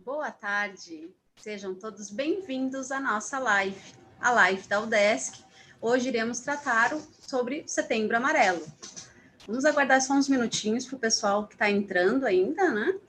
Boa tarde, sejam todos bem-vindos à nossa live, a live da UDESC. Hoje iremos tratar sobre Setembro Amarelo. Vamos aguardar só uns minutinhos para o pessoal que está entrando ainda, né?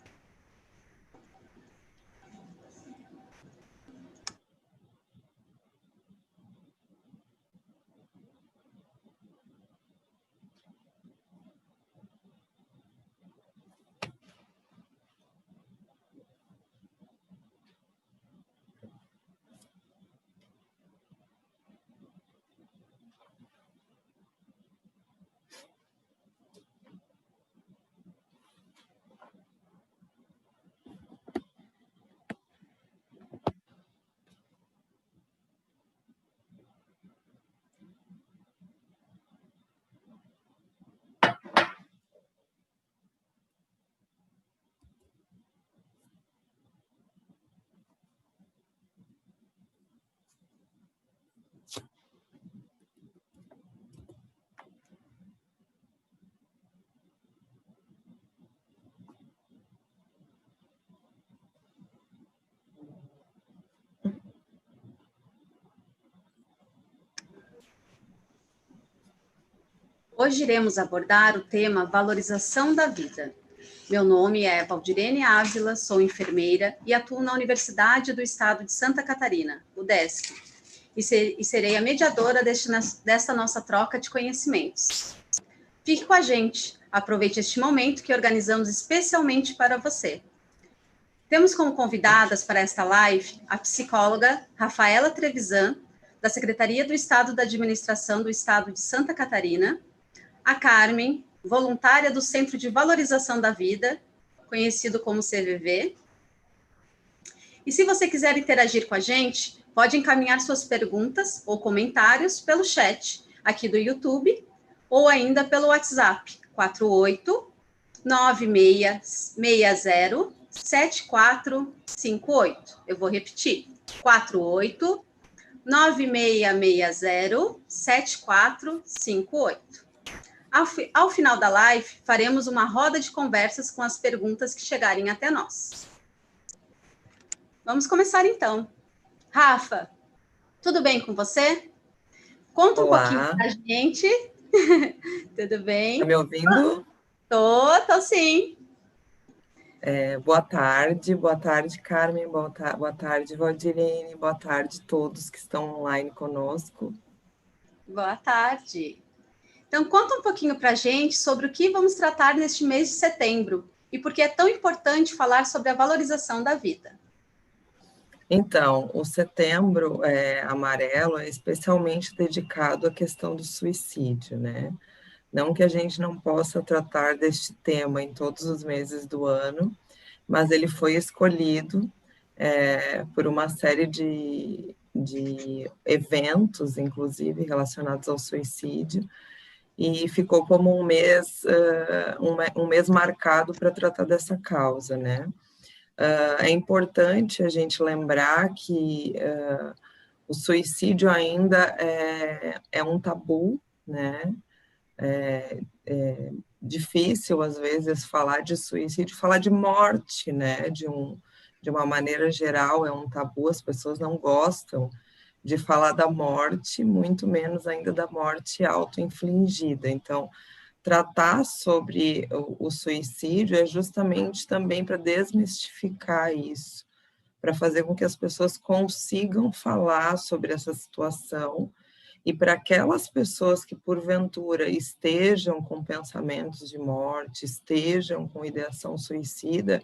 Hoje iremos abordar o tema valorização da vida. Meu nome é Valdirene Ávila, sou enfermeira e atuo na Universidade do Estado de Santa Catarina, UDESC, e serei a mediadora desta nossa troca de conhecimentos. Fique com a gente, aproveite este momento que organizamos especialmente para você. Temos como convidadas para esta live a psicóloga Rafaela Trevisan, da Secretaria do Estado da Administração do Estado de Santa Catarina, a Carmen, voluntária do Centro de Valorização da Vida, conhecido como CVV. E se você quiser interagir com a gente, pode encaminhar suas perguntas ou comentários pelo chat aqui do YouTube ou ainda pelo WhatsApp 48-9660-7458. Eu vou repetir, 48-9660-7458. Ao final da live, faremos uma roda de conversas com as perguntas que chegarem até nós. Vamos começar então. Rafa, tudo bem com você? Conta um pouquinho pra gente. Tudo bem? Tá me ouvindo? Tô sim. Boa tarde, Carmen, boa tarde, Valdirene, boa tarde a todos que estão online conosco. Boa tarde. Então, conta um pouquinho para a gente sobre o que vamos tratar neste mês de setembro e por que é tão importante falar sobre a valorização da vida. Então, o Setembro Amarelo é especialmente dedicado à questão do suicídio, né? Não que a gente não possa tratar deste tema em todos os meses do ano, mas ele foi escolhido por uma série de eventos, inclusive, relacionados ao suicídio, e ficou como um mês marcado para tratar dessa causa, né? É importante a gente lembrar que o suicídio ainda é um tabu, né? É difícil, às vezes, falar de suicídio, falar de morte, né? De uma maneira geral, é um tabu, as pessoas não gostam de falar da morte, muito menos ainda da morte auto-infligida. Então, tratar sobre o suicídio é justamente também para desmistificar isso, para fazer com que as pessoas consigam falar sobre essa situação e para aquelas pessoas que, porventura, estejam com pensamentos de morte, estejam com ideação suicida,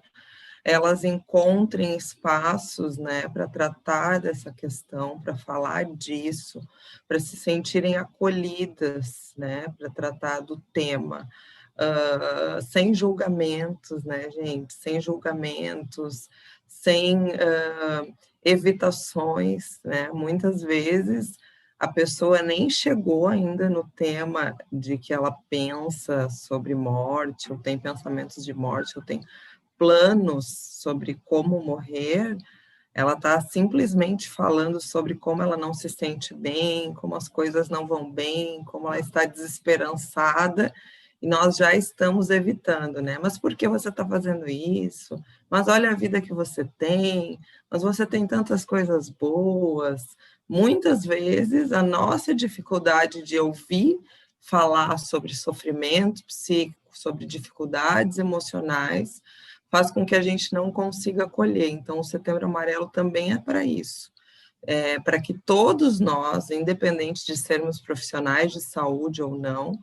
elas encontrem espaços, né, para tratar dessa questão, para falar disso, para se sentirem acolhidas, né, para tratar do tema, sem julgamentos, né, gente, sem julgamentos, sem evitações, né, muitas vezes a pessoa nem chegou ainda no tema de que ela pensa sobre morte, ou tem pensamentos de morte, ou tem planos sobre como morrer, ela está simplesmente falando sobre como ela não se sente bem, como as coisas não vão bem, como ela está desesperançada, e nós já estamos evitando, né? Mas por que você está fazendo isso? Mas olha a vida que você tem, mas você tem tantas coisas boas. Muitas vezes a nossa dificuldade de ouvir falar sobre sofrimento psíquico, sobre dificuldades emocionais, faz com que a gente não consiga acolher. Então, o Setembro Amarelo também é para isso. Para que todos nós, independente de sermos profissionais de saúde ou não,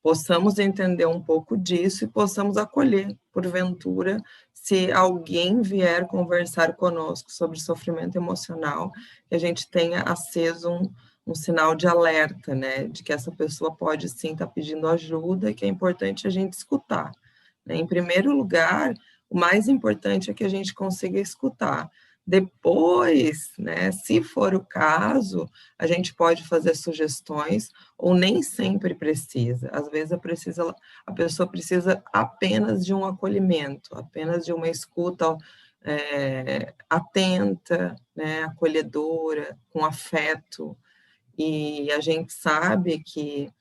possamos entender um pouco disso e possamos acolher, porventura, se alguém vier conversar conosco sobre sofrimento emocional, que a gente tenha aceso um sinal de alerta, né, de que essa pessoa pode sim estar pedindo ajuda e que é importante a gente escutar, né? Em primeiro lugar, o mais importante é que a gente consiga escutar. Depois, né, se for o caso, a gente pode fazer sugestões, ou nem sempre precisa. Às vezes a pessoa precisa apenas de um acolhimento, apenas de uma escuta atenta, né, acolhedora, com afeto. E a gente sabe que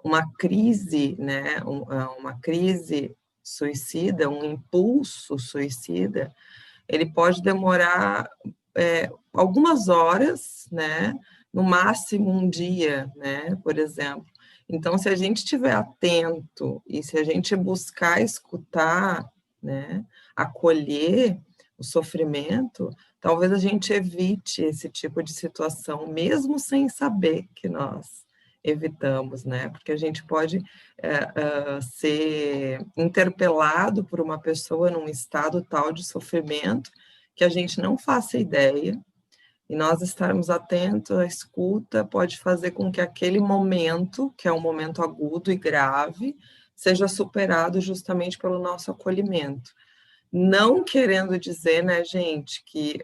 uma crise, né, uma crise suicida, um impulso suicida, ele pode demorar algumas horas, né? No máximo um dia, né? Por exemplo. Então, se a gente estiver atento e se a gente buscar escutar, né? Acolher o sofrimento, talvez a gente evite esse tipo de situação, mesmo sem saber que nós evitamos, né? Porque a gente pode ser interpelado por uma pessoa num estado tal de sofrimento que a gente não faça ideia, e nós estarmos atentos à escuta pode fazer com que aquele momento, que é um momento agudo e grave, seja superado justamente pelo nosso acolhimento. Não querendo dizer, né, gente, que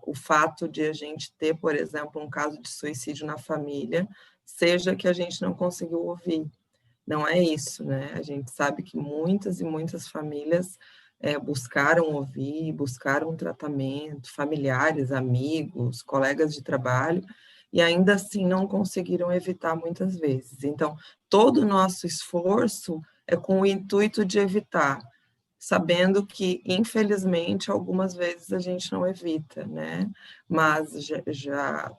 o fato de a gente ter, por exemplo, um caso de suicídio na família, seja que a gente não conseguiu ouvir. Não é isso, né? A gente sabe que muitas e muitas famílias buscaram ouvir, buscaram um tratamento, familiares, amigos, colegas de trabalho, e ainda assim não conseguiram evitar muitas vezes. Então, todo o nosso esforço é com o intuito de evitar, sabendo que, infelizmente, algumas vezes a gente não evita, né? Mas já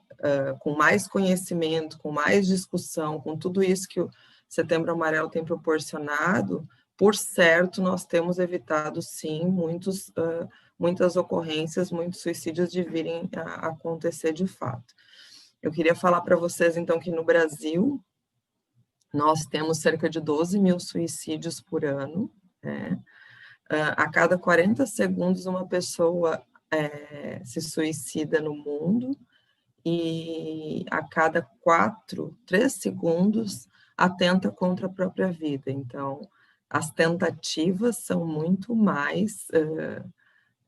com mais conhecimento, com mais discussão, com tudo isso que o Setembro Amarelo tem proporcionado, por certo, nós temos evitado, sim, muitas ocorrências, muitos suicídios de virem a acontecer de fato. Eu queria falar para vocês, então, que no Brasil, nós temos cerca de 12 mil suicídios por ano, né? A cada 40 segundos, uma pessoa se suicida no mundo, e a cada 3 segundos, atenta contra a própria vida. Então, as tentativas são muito mais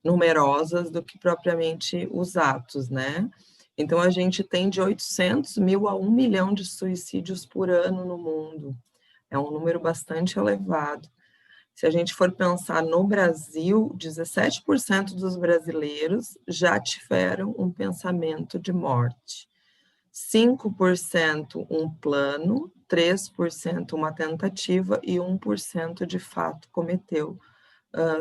numerosas do que propriamente os atos, né? Então, a gente tem de 800 mil a 1 milhão de suicídios por ano no mundo. É um número bastante elevado. Se a gente for pensar no Brasil, 17% dos brasileiros já tiveram um pensamento de morte. 5% um plano, 3% uma tentativa e 1% de fato cometeu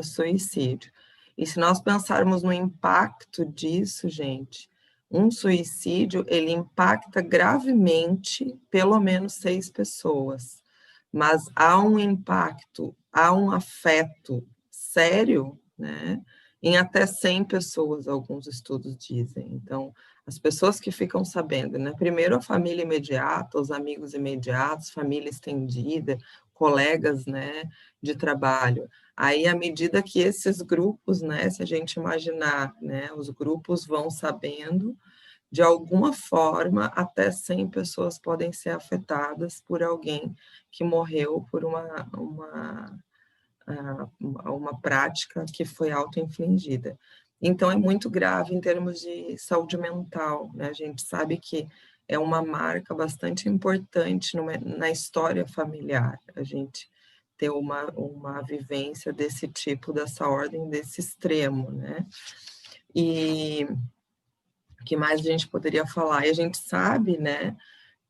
suicídio. E se nós pensarmos no impacto disso, gente, um suicídio, ele impacta gravemente pelo menos 6 pessoas. Mas há um impacto, há um afeto sério, né, em até 100 pessoas, alguns estudos dizem. Então, as pessoas que ficam sabendo, né, primeiro a família imediata, os amigos imediatos, família estendida, colegas, né, de trabalho. Aí, à medida que esses grupos, né, se a gente imaginar, né, os grupos vão sabendo, de alguma forma, até 100 pessoas podem ser afetadas por alguém que morreu por uma prática que foi auto-infligida. Então, é muito grave em termos de saúde mental, né? A gente sabe que é uma marca bastante importante na história familiar, a gente ter uma vivência desse tipo, dessa ordem, desse extremo, né? E o que mais a gente poderia falar? E a gente sabe, né,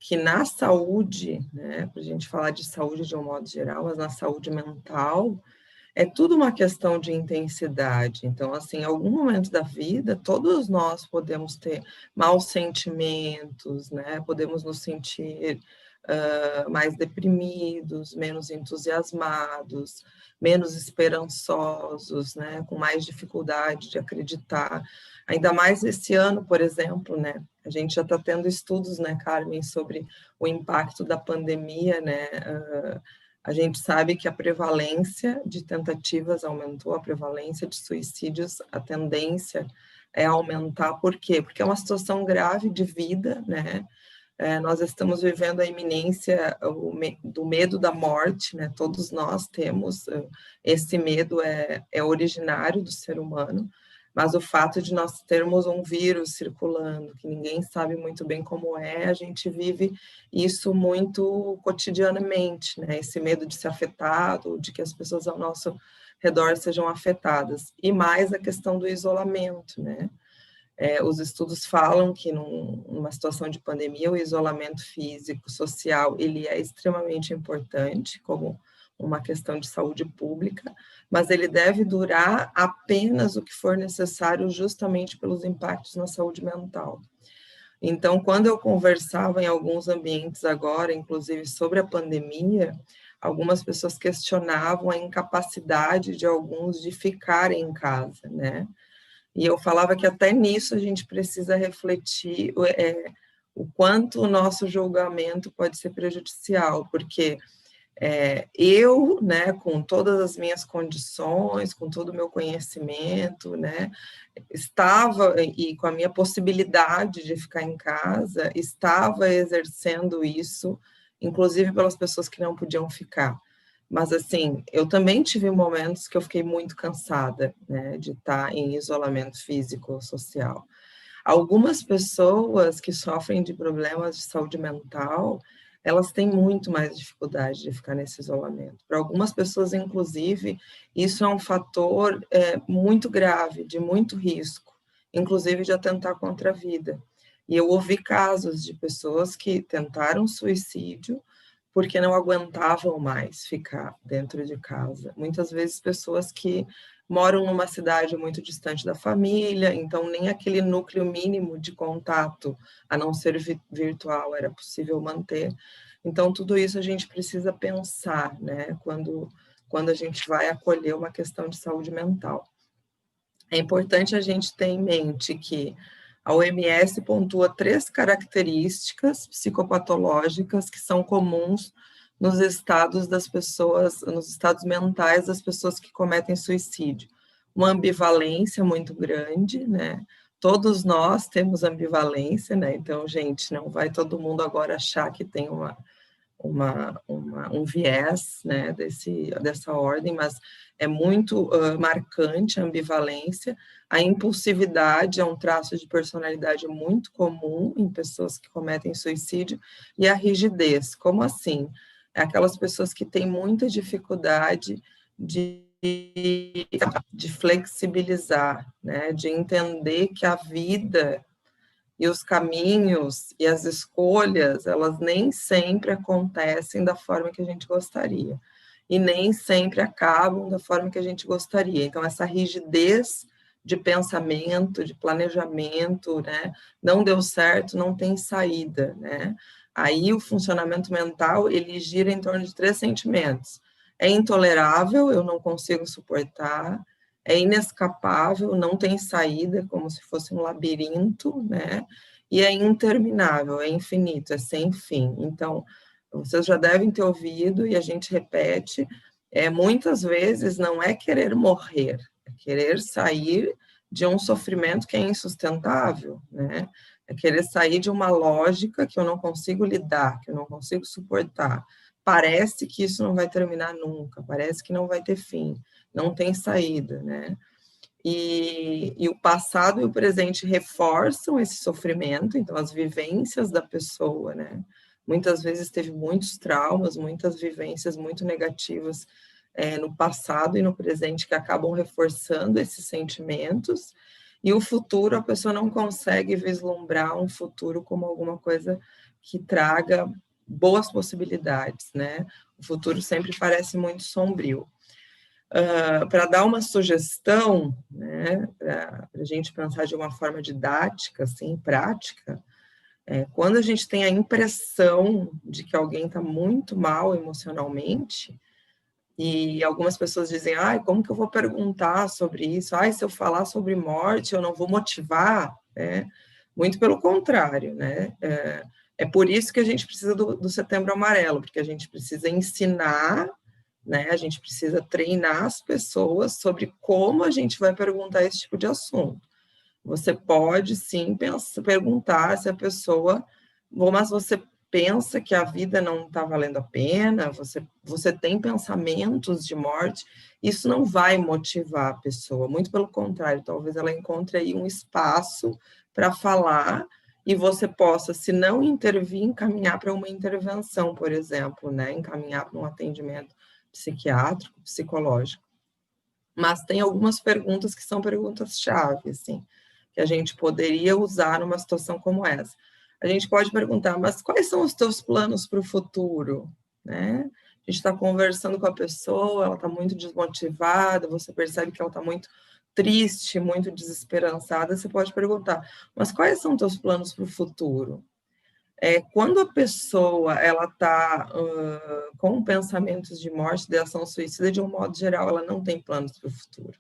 que na saúde, né, para a gente falar de saúde de um modo geral, mas na saúde mental, é tudo uma questão de intensidade. Então, assim, em algum momento da vida, todos nós podemos ter maus sentimentos, né? Podemos nos sentir mais deprimidos, menos entusiasmados, menos esperançosos, né? Com mais dificuldade de acreditar. Ainda mais esse ano, por exemplo, né? A gente já está tendo estudos, né, Carmen, sobre o impacto da pandemia, né? A gente sabe que a prevalência de tentativas aumentou, a prevalência de suicídios, a tendência é aumentar. Por quê? Porque é uma situação grave de vida, né? Nós estamos vivendo a iminência do medo da morte, né? Todos nós temos, esse medo é originário do ser humano, mas o fato de nós termos um vírus circulando, que ninguém sabe muito bem como é, a gente vive isso muito cotidianamente, né? Esse medo de ser afetado, de que as pessoas ao nosso redor sejam afetadas. E mais a questão do isolamento, né? Os estudos falam que numa situação de pandemia, o isolamento físico, social, ele é extremamente importante, como uma questão de saúde pública, mas ele deve durar apenas o que for necessário, justamente pelos impactos na saúde mental. Então, quando eu conversava em alguns ambientes agora, inclusive sobre a pandemia, algumas pessoas questionavam a incapacidade de alguns de ficarem em casa, né? E eu falava que até nisso a gente precisa refletir o quanto o nosso julgamento pode ser prejudicial, porque eu, né, com todas as minhas condições, com todo o meu conhecimento, né, estava, e com a minha possibilidade de ficar em casa, estava exercendo isso, inclusive pelas pessoas que não podiam ficar. Mas, assim, eu também tive momentos que eu fiquei muito cansada, né, de estar em isolamento físico, social. Algumas pessoas que sofrem de problemas de saúde mental, elas têm muito mais dificuldade de ficar nesse isolamento. Para algumas pessoas, inclusive, isso é um fator muito grave, de muito risco, inclusive de atentar contra a vida. E eu ouvi casos de pessoas que tentaram suicídio porque não aguentavam mais ficar dentro de casa. Muitas vezes pessoas que moram numa cidade muito distante da família, então nem aquele núcleo mínimo de contato, a não ser virtual, era possível manter. Então, tudo isso a gente precisa pensar, né, quando a gente vai acolher uma questão de saúde mental. É importante a gente ter em mente que a OMS pontua 3 características psicopatológicas que são comuns nos estados das pessoas, nos estados mentais das pessoas que cometem suicídio. Uma ambivalência muito grande, né? Todos nós temos ambivalência, né? Então, gente, não vai todo mundo agora achar que tem um viés, né, dessa ordem, mas é muito marcante a ambivalência. A impulsividade é um traço de personalidade muito comum em pessoas que cometem suicídio, e a rigidez, como assim? É aquelas pessoas que têm muita dificuldade de flexibilizar, né, de entender que a vida e os caminhos e as escolhas, elas nem sempre acontecem da forma que a gente gostaria, e nem sempre acabam da forma que a gente gostaria. Então, essa rigidez de pensamento, de planejamento, né, não deu certo, não tem saída, né? Aí o funcionamento mental, ele gira em torno de 3 sentimentos. É intolerável, eu não consigo suportar; é inescapável, não tem saída, como se fosse um labirinto, né? E é interminável, é infinito, é sem fim. Então, vocês já devem ter ouvido, e a gente repete, muitas vezes não é querer morrer, é querer sair de um sofrimento que é insustentável, né? É querer sair de uma lógica que eu não consigo lidar, que eu não consigo suportar. Parece que isso não vai terminar nunca, parece que não vai ter fim, não tem saída, né? E o passado e o presente reforçam esse sofrimento, então as vivências da pessoa, né? Muitas vezes teve muitos traumas, muitas vivências muito negativas no passado e no presente, que acabam reforçando esses sentimentos, e o futuro, a pessoa não consegue vislumbrar um futuro como alguma coisa que traga boas possibilidades, né? O futuro sempre parece muito sombrio. Para dar uma sugestão, né, para a gente pensar de uma forma didática, assim, prática, quando a gente tem a impressão de que alguém está muito mal emocionalmente, e algumas pessoas dizem, como que eu vou perguntar sobre isso? Se eu falar sobre morte, eu não vou motivar, né? Muito pelo contrário, né? É por isso que a gente precisa do Setembro Amarelo, porque a gente precisa ensinar, né? A gente precisa treinar as pessoas sobre como a gente vai perguntar esse tipo de assunto. Você pode, sim, perguntar se a pessoa... Mas você pensa que a vida não está valendo a pena, você tem pensamentos de morte, isso não vai motivar a pessoa, muito pelo contrário, talvez ela encontre aí um espaço para falar e você possa, se não intervir, encaminhar para uma intervenção, por exemplo, né? Encaminhar para um atendimento psiquiátrico, psicológico. Mas tem algumas perguntas que são perguntas-chave, assim, que a gente poderia usar numa situação como essa. A gente pode perguntar, mas quais são os teus planos para o futuro? Né? A gente está conversando com a pessoa, ela está muito desmotivada, você percebe que ela está muito triste, muito desesperançada, você pode perguntar, mas quais são os teus planos para o futuro? Quando a pessoa ela está com pensamentos de morte, de ação suicida, de um modo geral, ela não tem planos para o futuro.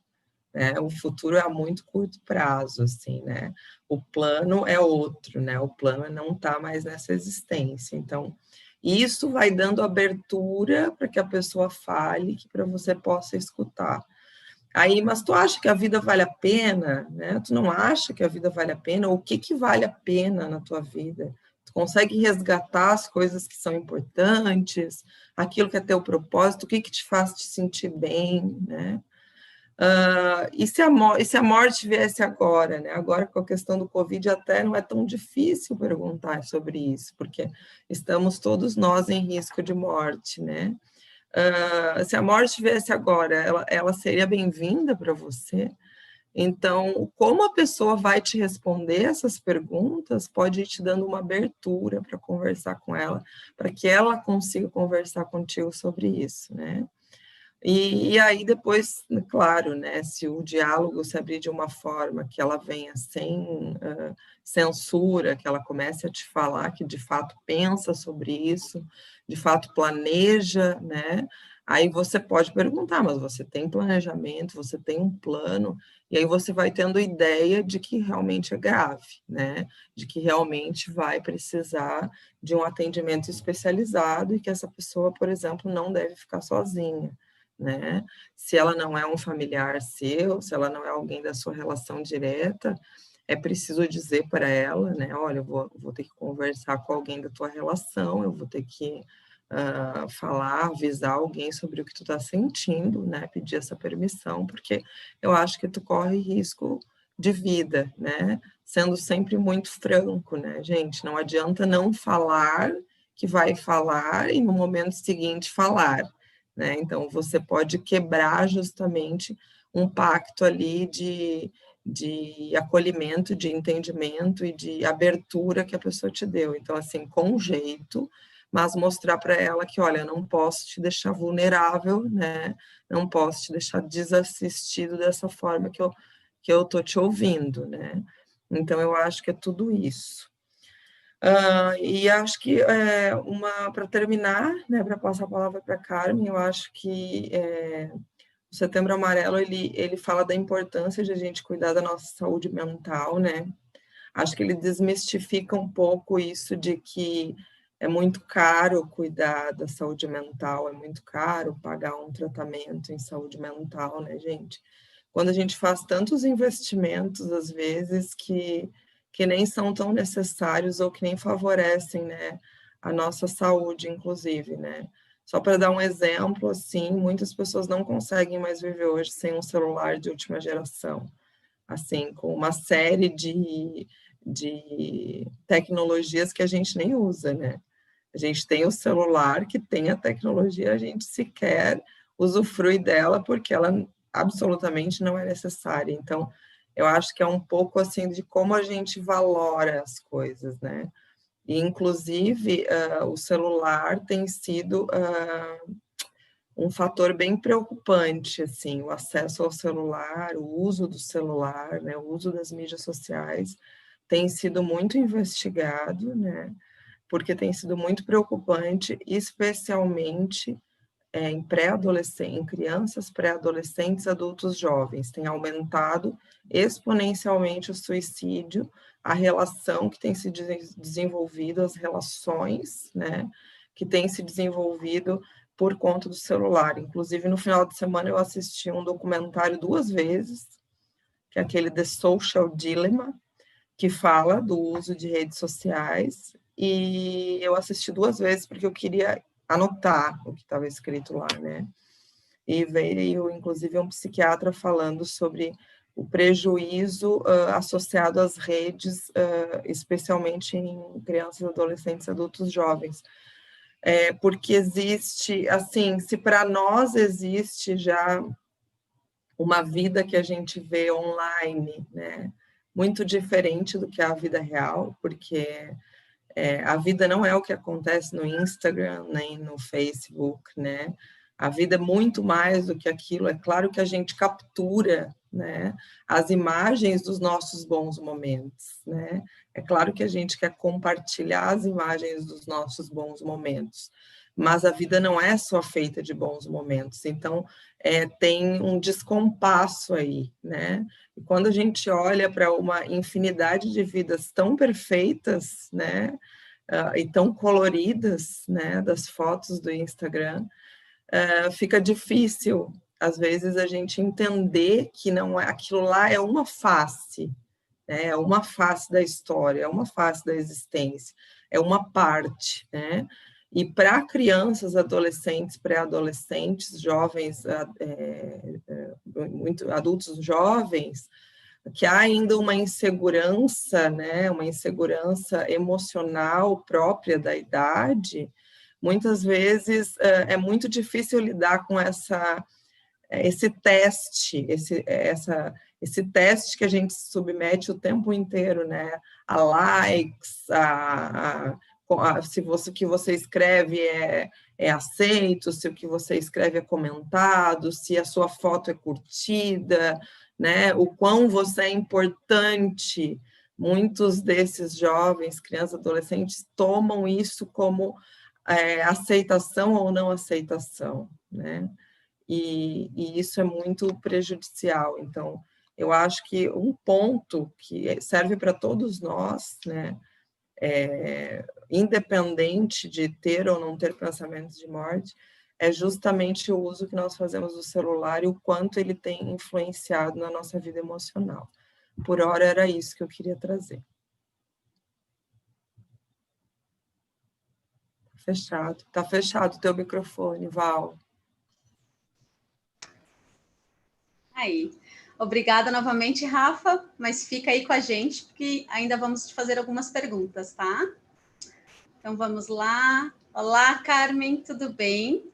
Né? O futuro é a muito curto prazo, assim, né? O plano é outro, né? O plano é não estar mais nessa existência. Então, isso vai dando abertura para que a pessoa fale, que para você possa escutar. Aí, mas tu acha que a vida vale a pena, né? Tu não acha que a vida vale a pena? O que vale a pena na tua vida? Tu consegue resgatar as coisas que são importantes, aquilo que é teu propósito, o que te faz te sentir bem, né? E se a morte viesse agora, né? Agora, com a questão do Covid, até não é tão difícil perguntar sobre isso, porque estamos todos nós em risco de morte, né? Se a morte viesse agora, ela seria bem-vinda para você? Então, como a pessoa vai te responder essas perguntas, pode ir te dando uma abertura para conversar com ela, para que ela consiga conversar contigo sobre isso, né? E aí depois, claro, né, se o diálogo se abrir de uma forma que ela venha sem censura, que ela comece a te falar que de fato pensa sobre isso, de fato planeja, né, aí você pode perguntar, mas você tem planejamento, você tem um plano, e aí você vai tendo ideia de que realmente é grave, né, de que realmente vai precisar de um atendimento especializado e que essa pessoa, por exemplo, não deve ficar sozinha. Né? Se ela não é um familiar seu, se ela não é alguém da sua relação direta, é preciso dizer para ela, né? Olha, eu vou ter que conversar com alguém da tua relação, eu vou ter que falar, avisar alguém sobre o que tu está sentindo, né? Pedir essa permissão, porque eu acho que tu corre risco de vida, né? Sendo sempre muito franco, né, gente? Não adianta não falar que vai falar e no momento seguinte falar. Né? Então, você pode quebrar justamente um pacto ali de acolhimento, de entendimento e de abertura que a pessoa te deu. Então, assim, com jeito, mas mostrar para ela que, olha, não posso te deixar vulnerável, né? Não posso te deixar desassistido dessa forma que eu estou te ouvindo, né? Então, eu acho que é tudo isso. E acho que para terminar, né, para passar a palavra para a Carmen, eu acho que o Setembro Amarelo ele fala da importância de a gente cuidar da nossa saúde mental, né? Acho que ele desmistifica um pouco isso de que é muito caro cuidar da saúde mental, é muito caro pagar um tratamento em saúde mental, né, gente? Quando a gente faz tantos investimentos, às vezes, que nem são tão necessários ou que nem favorecem, né, a nossa saúde, inclusive, né? Só para dar um exemplo, assim, muitas pessoas não conseguem mais viver hoje sem um celular de última geração, assim, com uma série de tecnologias que a gente nem usa, né? A gente tem o celular que tem a tecnologia, a gente sequer usufrui dela porque ela absolutamente não é necessária. Então, eu acho que é um pouco assim de como a gente valora as coisas, né? E, inclusive, o celular tem sido um fator bem preocupante, assim, o acesso ao celular, o uso do celular, né, o uso das mídias sociais tem sido muito investigado, né, porque tem sido muito preocupante, especialmente em pré-adolescentes, em crianças, pré-adolescentes, adultos jovens. Tem aumentado exponencialmente o suicídio, a relação que tem se desenvolvido, as relações, né, que tem se desenvolvido por conta do celular. Inclusive, no final de semana, eu assisti um documentário 2 vezes, que é aquele The Social Dilemma, que fala do uso de redes sociais, e eu assisti 2 vezes porque eu queria anotar o que estava escrito lá, né? E veio, inclusive, um psiquiatra falando sobre o prejuízo associado às redes, especialmente em crianças, adolescentes, adultos jovens. Porque existe, assim, se para nós existe já uma vida que a gente vê online, né, muito diferente do que a vida real, porque a vida não é o que acontece no Instagram, nem no Facebook, né? A vida é muito mais do que aquilo. É claro que a gente captura, né, as imagens dos nossos bons momentos, né? É claro que a gente quer compartilhar as imagens dos nossos bons momentos, mas a vida não é só feita de bons momentos. Então, tem um descompasso aí, né? E quando a gente olha para uma infinidade de vidas tão perfeitas, né, e tão coloridas, né, das fotos do Instagram, fica difícil, às vezes, a gente entender que não é, aquilo lá é uma face, né, é uma face da história, é uma face da existência, é uma parte, né? E para crianças, adolescentes, pré-adolescentes, jovens, muito adultos jovens, que há ainda uma insegurança, né, uma insegurança emocional própria da idade, muitas vezes é muito difícil lidar com esse teste, esse teste que a gente se submete o tempo inteiro, né, a likes, se o que você escreve é aceito, se o que você escreve é comentado, se a sua foto é curtida, né, o quão você é importante. Muitos desses jovens, crianças, adolescentes, tomam isso como aceitação ou não aceitação, né? E isso é muito prejudicial. Então, eu acho que um ponto que serve para todos nós, né, independente de ter ou não ter pensamentos de morte, é justamente o uso que nós fazemos do celular e o quanto ele tem influenciado na nossa vida emocional. Por hora, era isso que eu queria trazer. Tá fechado o teu microfone, Val. Aí. Obrigada novamente, Rafa, mas fica aí com a gente, porque ainda vamos te fazer algumas perguntas, tá? Então, vamos lá. Olá, Carmen, tudo bem?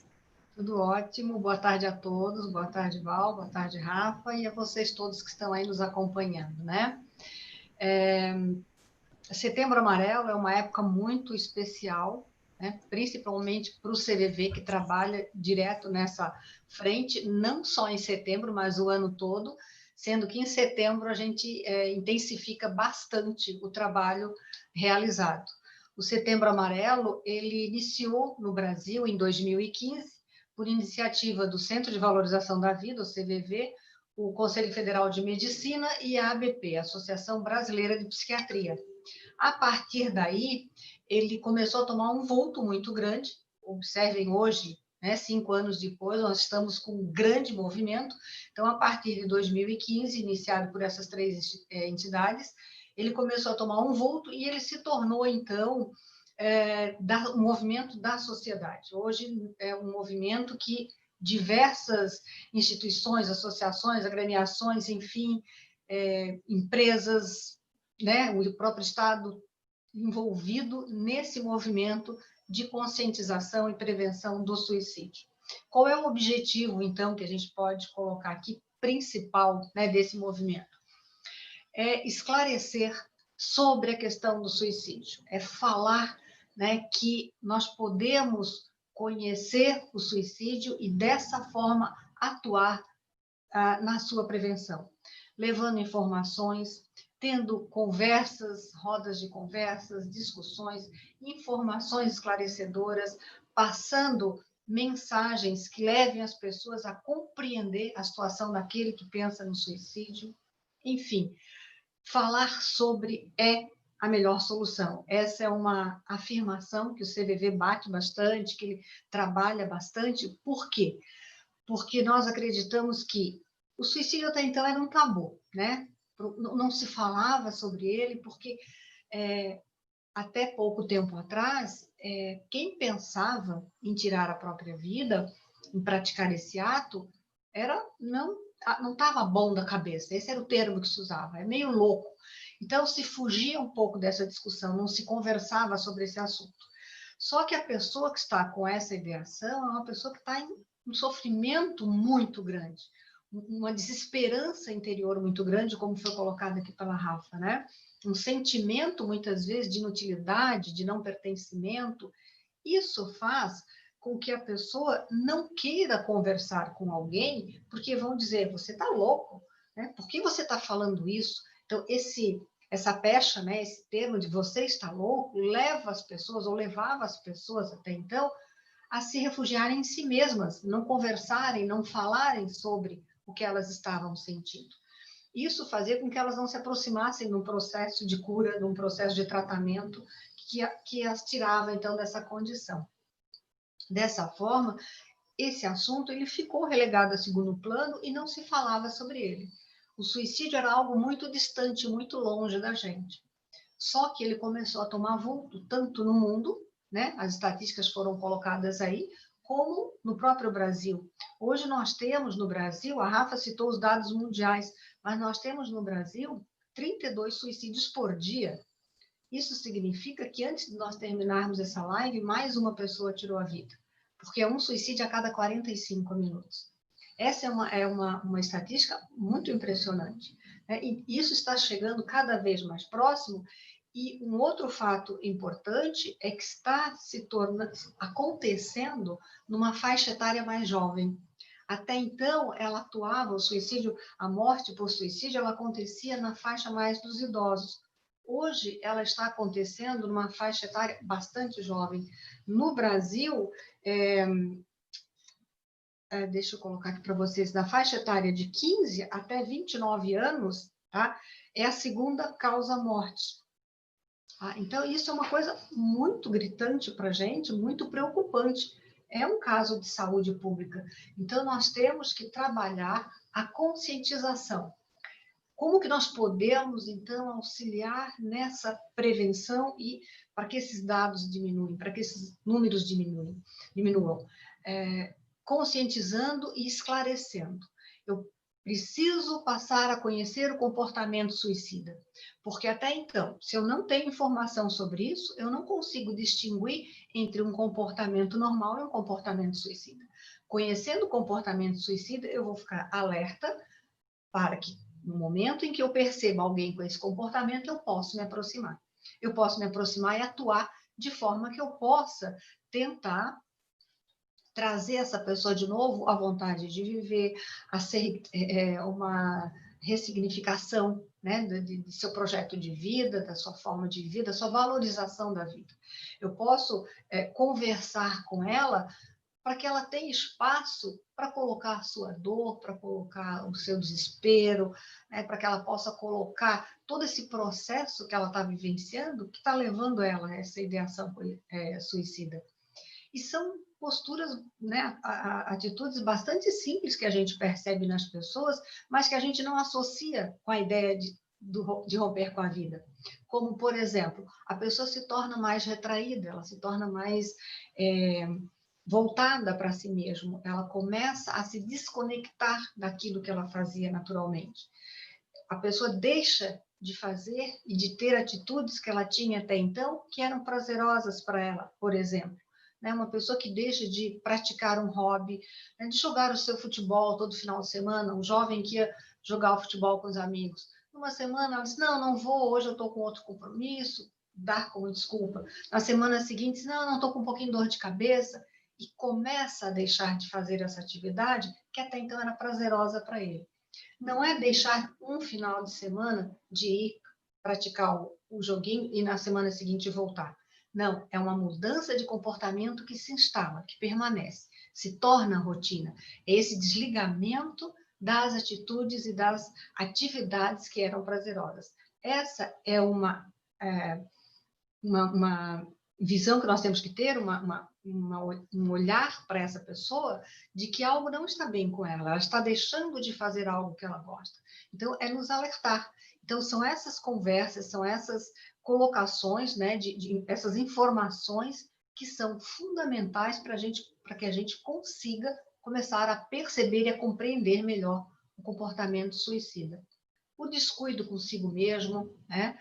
Tudo ótimo. Boa tarde a todos. Boa tarde, Val. Boa tarde, Rafa. E a vocês todos que estão aí nos acompanhando, né? Setembro Amarelo é uma época muito especial, né? Principalmente para o CVV, que trabalha direto nessa frente, não só em setembro, mas o ano todo, sendo que em setembro a gente intensifica bastante o trabalho realizado. O Setembro Amarelo, ele iniciou no Brasil em 2015, por iniciativa do Centro de Valorização da Vida, o CVV, o Conselho Federal de Medicina e a ABP, a Associação Brasileira de Psiquiatria. A partir daí, ele começou a tomar um vulto muito grande. Observem hoje, né, 5 anos depois, nós estamos com um grande movimento. Então, a partir de 2015, iniciado por essas 3 entidades, ele começou a tomar um vulto e ele se tornou, então, um movimento da sociedade. Hoje é um movimento que diversas instituições, associações, agremiações, enfim, empresas, né, o próprio Estado envolvido nesse movimento de conscientização e prevenção do suicídio. Qual é o objetivo, então, que a gente pode colocar aqui, principal, né, desse movimento? É esclarecer sobre a questão do suicídio. É falar, né, que nós podemos conhecer o suicídio e, dessa forma, atuar na sua prevenção, levando informações, tendo conversas, rodas de conversas, discussões, informações esclarecedoras, passando mensagens que levem as pessoas a compreender a situação daquele que pensa no suicídio. Enfim, falar sobre é a melhor solução. Essa é uma afirmação que o CVV bate bastante, que ele trabalha bastante. Por quê? Porque nós acreditamos que o suicídio até então era um tabu, né? Não se falava sobre ele, porque até pouco tempo atrás, quem pensava em tirar a própria vida, em praticar esse ato, não estava bom da cabeça. Esse era o termo que se usava, é meio louco. Então, se fugia um pouco dessa discussão, não se conversava sobre esse assunto. Só que a pessoa que está com essa ideação é uma pessoa que está em um sofrimento muito grande, uma desesperança interior muito grande, como foi colocado aqui pela Rafa, né? Um sentimento, muitas vezes, de inutilidade, de não pertencimento. Isso faz com que a pessoa não queira conversar com alguém, porque vão dizer, você está louco, né? Por que você está falando isso? Então, essa pecha, né, esse termo de você está louco, leva as pessoas, ou levava as pessoas até então, a se refugiarem em si mesmas, não conversarem, não falarem sobre o que elas estavam sentindo. Isso fazia com que elas não se aproximassem num processo de cura, num processo de tratamento que as tirava, então, dessa condição. Dessa forma, esse assunto ele ficou relegado a segundo plano e não se falava sobre ele. O suicídio era algo muito distante, muito longe da gente. Só que ele começou a tomar vulto, tanto no mundo, né? As estatísticas foram colocadas aí, como no próprio Brasil. Hoje nós temos no Brasil, a Rafa citou os dados mundiais, mas nós temos no Brasil 32 suicídios por dia. Isso significa que antes de nós terminarmos essa live, mais uma pessoa tirou a vida, porque é um suicídio a cada 45 minutos. Essa é uma estatística muito impressionante, né? E isso está chegando cada vez mais próximo. E um outro fato importante é que está acontecendo numa faixa etária mais jovem. Até então, ela atuava, o suicídio, a morte por suicídio, ela acontecia na faixa mais dos idosos. Hoje, ela está acontecendo numa faixa etária bastante jovem. No Brasil, deixa eu colocar aqui para vocês, na faixa etária de 15 até 29 anos, tá? É a segunda causa-morte. Então, isso é uma coisa muito gritante para a gente, muito preocupante. É um caso de saúde pública. Então, nós temos que trabalhar a conscientização. Como que nós podemos, então, auxiliar nessa prevenção e para que esses dados diminuam, para que esses números diminuam? Conscientizando e esclarecendo. Eu preciso passar a conhecer o comportamento suicida, porque até então, se eu não tenho informação sobre isso, eu não consigo distinguir entre um comportamento normal e um comportamento suicida. Conhecendo o comportamento suicida, eu vou ficar alerta para que, no momento em que eu perceba alguém com esse comportamento, eu posso me aproximar. Eu posso me aproximar e atuar de forma que eu possa tentar trazer essa pessoa de novo à vontade de viver, a ser uma ressignificação, né, de seu projeto de vida, da sua forma de vida, da sua valorização da vida. Eu posso conversar com ela para que ela tenha espaço para colocar a sua dor, para colocar o seu desespero, né, para que ela possa colocar todo esse processo que ela está vivenciando, que está levando ela a essa ideação suicida. E são posturas, né, atitudes bastante simples que a gente percebe nas pessoas, mas que a gente não associa com a ideia de romper com a vida. Como, por exemplo, a pessoa se torna mais retraída, ela se torna mais voltada para si mesma, ela começa a se desconectar daquilo que ela fazia naturalmente. A pessoa deixa de fazer e de ter atitudes que ela tinha até então, que eram prazerosas para ela, por exemplo. Uma pessoa que deixa de praticar um hobby, de jogar o seu futebol todo final de semana, um jovem que ia jogar o futebol com os amigos, Uma semana ela diz, não vou, hoje eu estou com outro compromisso, dar como desculpa. Na semana seguinte, diz, não estou com um pouquinho de dor de cabeça, e começa a deixar de fazer essa atividade que até então era prazerosa para ele. Não é deixar um final de semana de ir praticar o joguinho e na semana seguinte voltar. Não, é uma mudança de comportamento que se instala, que permanece, se torna rotina. É esse desligamento das atitudes e das atividades que eram prazerosas. Essa é uma visão que nós temos que ter, um olhar para essa pessoa de que algo não está bem com ela, ela está deixando de fazer algo que ela gosta. Então, é nos alertar. Então, são essas conversas, são essas colocações, né, essas informações que são fundamentais para que a gente consiga começar a perceber e a compreender melhor o comportamento suicida. O descuido consigo mesmo, né?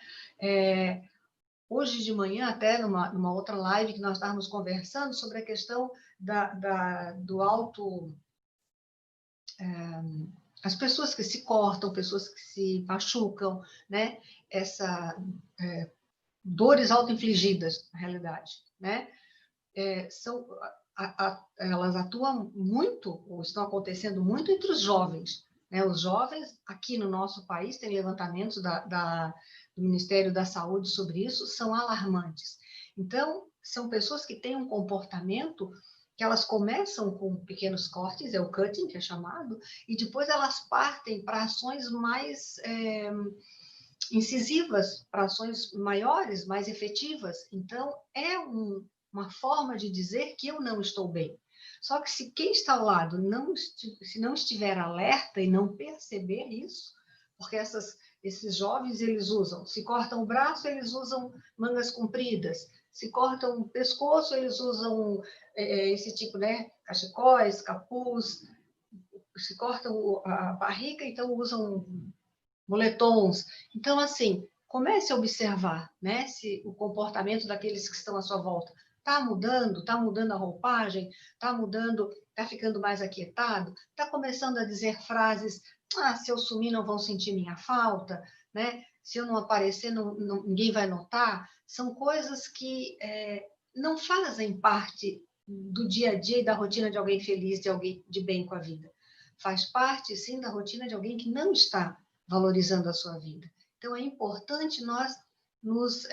Hoje de manhã, até numa outra live que nós estávamos conversando sobre a questão do auto... as pessoas que se cortam, pessoas que se machucam, né? Dores auto-infligidas, na realidade, né? Elas atuam muito, ou estão acontecendo muito entre os jovens, né? Os jovens, aqui no nosso país, tem levantamentos do Ministério da Saúde sobre isso, são alarmantes. Então, são pessoas que têm um comportamento que elas começam com pequenos cortes, é o cutting, que é chamado, e depois elas partem para ações mais incisivas, para ações maiores, mais efetivas. Então, é uma forma de dizer que eu não estou bem. Só que se quem está ao lado se não estiver alerta e não perceber isso, porque esses jovens, eles se cortam o braço, eles usam mangas compridas, se cortam o pescoço, eles usam esse tipo, né, cachecóis, capuz, se cortam a barriga, então usam moletons. Então, assim, comece a observar, né, se o comportamento daqueles que estão à sua volta está mudando a roupagem, está ficando mais aquietado, está começando a dizer frases, se eu sumir não vão sentir minha falta, né? Se eu não aparecer, ninguém vai notar. São coisas que não fazem parte do dia a dia e da rotina de alguém feliz, de alguém de bem com a vida. Faz parte, sim, da rotina de alguém que não está valorizando a sua vida. Então, é importante nós nos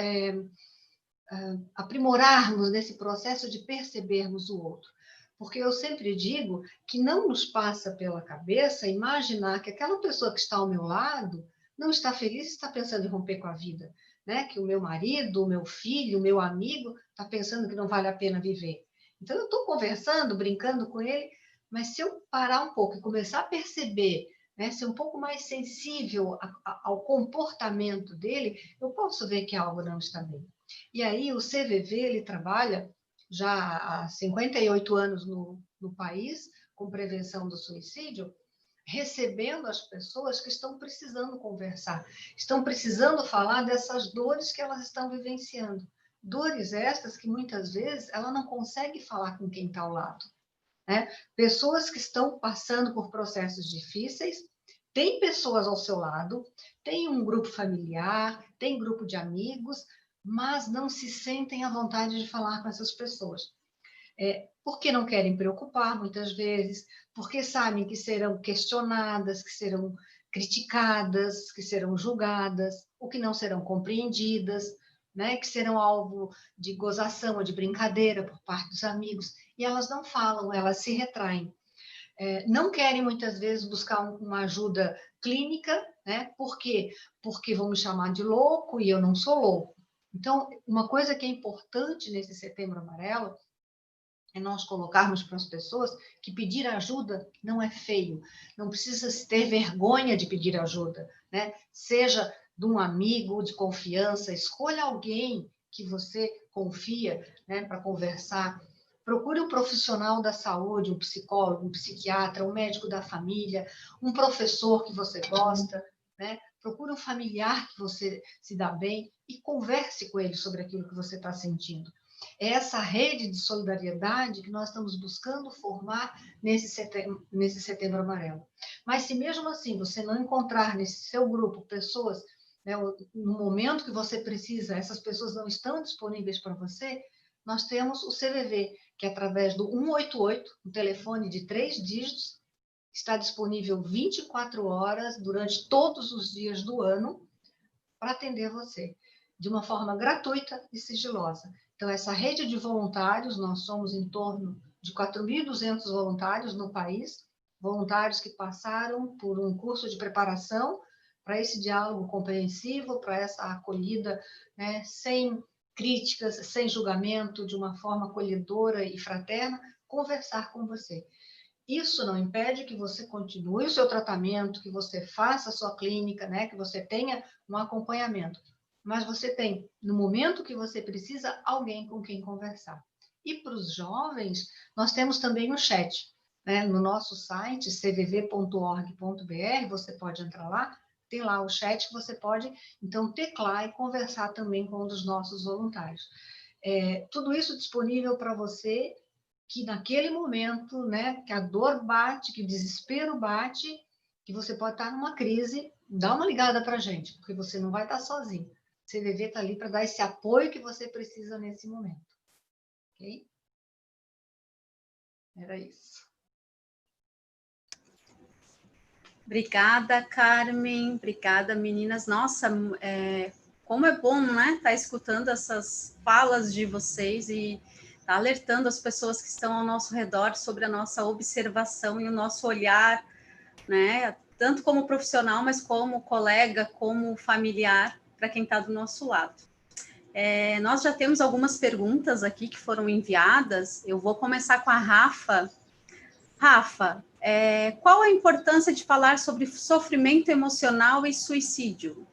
aprimorarmos nesse processo de percebermos o outro. Porque eu sempre digo que não nos passa pela cabeça imaginar que aquela pessoa que está ao meu lado não está feliz e está pensando em romper com a vida, né? Que o meu marido, o meu filho, o meu amigo está pensando que não vale a pena viver. Então, eu estou conversando, brincando com ele, mas se eu parar um pouco e começar a perceber, né, ser um pouco mais sensível ao comportamento dele, eu posso ver que algo não está bem. E aí o CVV, ele trabalha já há 58 anos no país, com prevenção do suicídio, recebendo as pessoas que estão precisando conversar, estão precisando falar dessas dores que elas estão vivenciando. Dores estas que muitas vezes ela não consegue falar com quem está ao lado, né? Pessoas que estão passando por processos difíceis, tem pessoas ao seu lado, tem um grupo familiar, tem grupo de amigos, mas não se sentem à vontade de falar com essas pessoas. Porque não querem preocupar, muitas vezes, porque sabem que serão questionadas, que serão criticadas, que serão julgadas, ou que não serão compreendidas, né? Que serão alvo de gozação ou de brincadeira por parte dos amigos, e elas não falam, elas se retraem. Não querem, muitas vezes, buscar uma ajuda clínica, né? Por quê? Porque vão me chamar de louco e eu não sou louco. Então, uma coisa que é importante nesse Setembro Amarelo é nós colocarmos para as pessoas que pedir ajuda não é feio, não precisa ter vergonha de pedir ajuda, né? Seja de um amigo de confiança, escolha alguém que você confia, né, para conversar. Procure um profissional da saúde, um psicólogo, um psiquiatra, um médico da família, um professor que você gosta, né? Procure um familiar que você se dá bem e converse com ele sobre aquilo que você está sentindo. É essa rede de solidariedade que nós estamos buscando formar nesse Setembro Amarelo. Mas se mesmo assim você não encontrar nesse seu grupo pessoas, né, no momento que você precisa, essas pessoas não estão disponíveis para você, nós temos o CVV, que através do 188, um telefone de 3 dígitos, está disponível 24 horas durante todos os dias do ano para atender você, de uma forma gratuita e sigilosa. Então, essa rede de voluntários, nós somos em torno de 4.200 voluntários no país, voluntários que passaram por um curso de preparação para esse diálogo compreensivo, para essa acolhida, né, sem críticas, sem julgamento, de uma forma acolhedora e fraterna, conversar com você. Isso não impede que você continue o seu tratamento, que você faça a sua clínica, né, que você tenha um acompanhamento. Mas você tem, no momento que você precisa, alguém com quem conversar. E para os jovens, nós temos também o chat. Né? No nosso site, cvv.org.br, você pode entrar lá, tem lá o chat que você pode, então, teclar e conversar também com um dos nossos voluntários. Tudo isso disponível para você, que naquele momento, né, que a dor bate, que o desespero bate, que você pode estar numa crise, dá uma ligada para a gente, porque você não vai estar sozinho. O CVV está ali para dar esse apoio que você precisa nesse momento. Ok? Era isso. Obrigada, Carmen. Obrigada, meninas. Nossa, como é bom, né? Estar escutando essas falas de vocês e tá alertando as pessoas que estão ao nosso redor sobre a nossa observação e o nosso olhar, né? Tanto como profissional, mas como colega, como familiar, para quem está do nosso lado. Nós já temos algumas perguntas aqui que foram enviadas. Eu vou começar com a Rafa. Rafa, qual a importância de falar sobre sofrimento emocional e suicídio?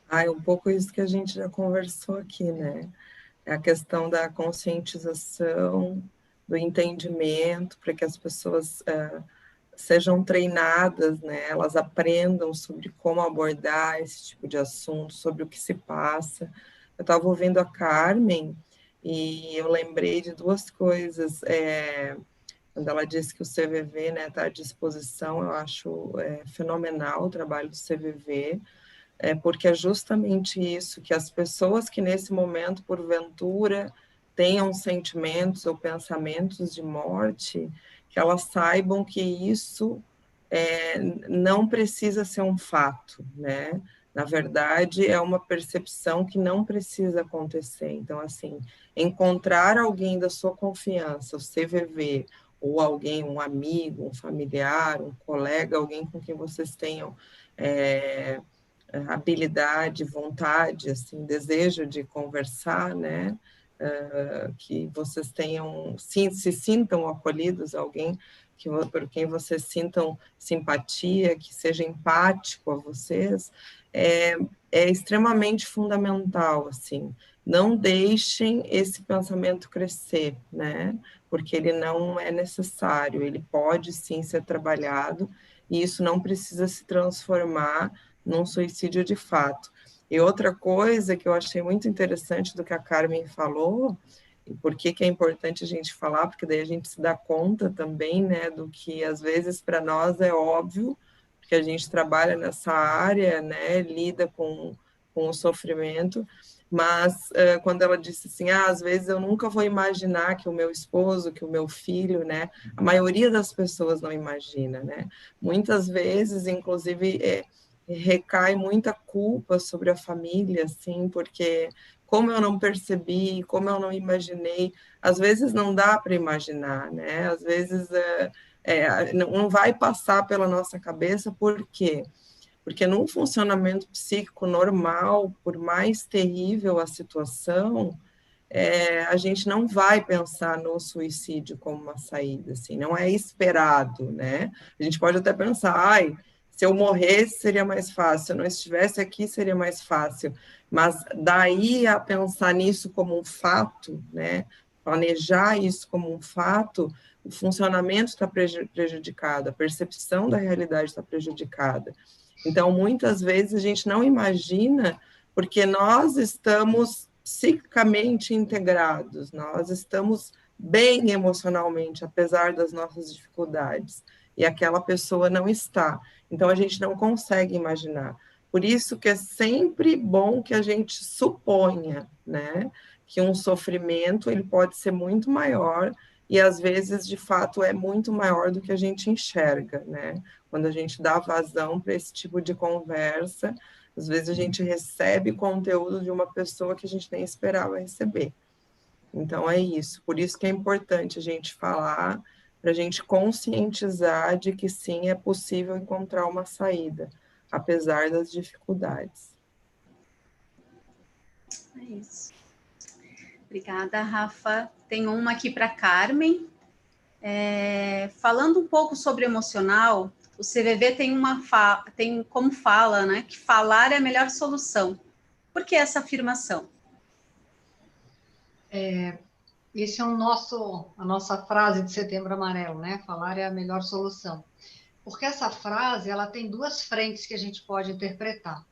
É um pouco isso que a gente já conversou aqui, né? É a questão da conscientização, do entendimento, para que as pessoas sejam treinadas, né? Elas aprendam sobre como abordar esse tipo de assunto, sobre o que se passa. Eu estava ouvindo a Carmen e eu lembrei de duas coisas. Quando ela disse que o CVV está à disposição, eu acho fenomenal o trabalho do CVV, porque é justamente isso, que as pessoas que nesse momento, porventura, tenham sentimentos ou pensamentos de morte, que elas saibam que isso não precisa ser um fato, né? Na verdade, é uma percepção que não precisa acontecer. Então, assim, encontrar alguém da sua confiança, o CVV, ou alguém, um amigo, um familiar, um colega, alguém com quem vocês tenham habilidade, vontade, assim, desejo de conversar, né? Que vocês tenham, se sintam acolhidos, alguém por quem vocês sintam simpatia, que seja empático a vocês, é extremamente fundamental, assim. Não deixem esse pensamento crescer, né? Porque ele não é necessário, ele pode sim ser trabalhado, e isso não precisa se transformar num suicídio de fato. E outra coisa que eu achei muito interessante do que a Carmen falou, e por que é importante a gente falar, porque daí a gente se dá conta também, né, do que às vezes para nós é óbvio, porque a gente trabalha nessa área, né, lida com o sofrimento, mas quando ela disse assim, às vezes eu nunca vou imaginar que o meu esposo, que o meu filho, né, a maioria das pessoas não imagina, né, muitas vezes, inclusive, recai muita culpa sobre a família, assim, porque como eu não percebi, como eu não imaginei, às vezes não dá para imaginar, né? Às vezes não vai passar pela nossa cabeça, por quê? Porque num funcionamento psíquico normal, por mais terrível a situação, a gente não vai pensar no suicídio como uma saída, assim, não é esperado, né? A gente pode até pensar, ai, se eu morresse seria mais fácil, se eu não estivesse aqui seria mais fácil, mas daí a pensar nisso como um fato, né? Planejar isso como um fato, o funcionamento está prejudicado, a percepção da realidade está prejudicada. Então, muitas vezes a gente não imagina, porque nós estamos psicicamente integrados, nós estamos bem emocionalmente, apesar das nossas dificuldades. e aquela pessoa não está. Então, a gente não consegue imaginar. Por isso que é sempre bom que a gente suponha, né, que um sofrimento ele pode ser muito maior e, às vezes, de fato, é muito maior do que a gente enxerga, né? Quando a gente dá vazão para esse tipo de conversa, às vezes a gente recebe conteúdo de uma pessoa que a gente nem esperava receber. Então, é isso. Por isso que é importante a gente falar, para a gente conscientizar de que, sim, é possível encontrar uma saída, apesar das dificuldades. É isso. Obrigada, Rafa. Tem uma aqui para Carmen. Falando um pouco sobre emocional, o CVV tem como fala, né, que falar é a melhor solução. Por que essa afirmação? Esse é a nossa frase de Setembro Amarelo, né? Falar é a melhor solução. Porque essa frase, ela tem duas frentes que a gente pode interpretar.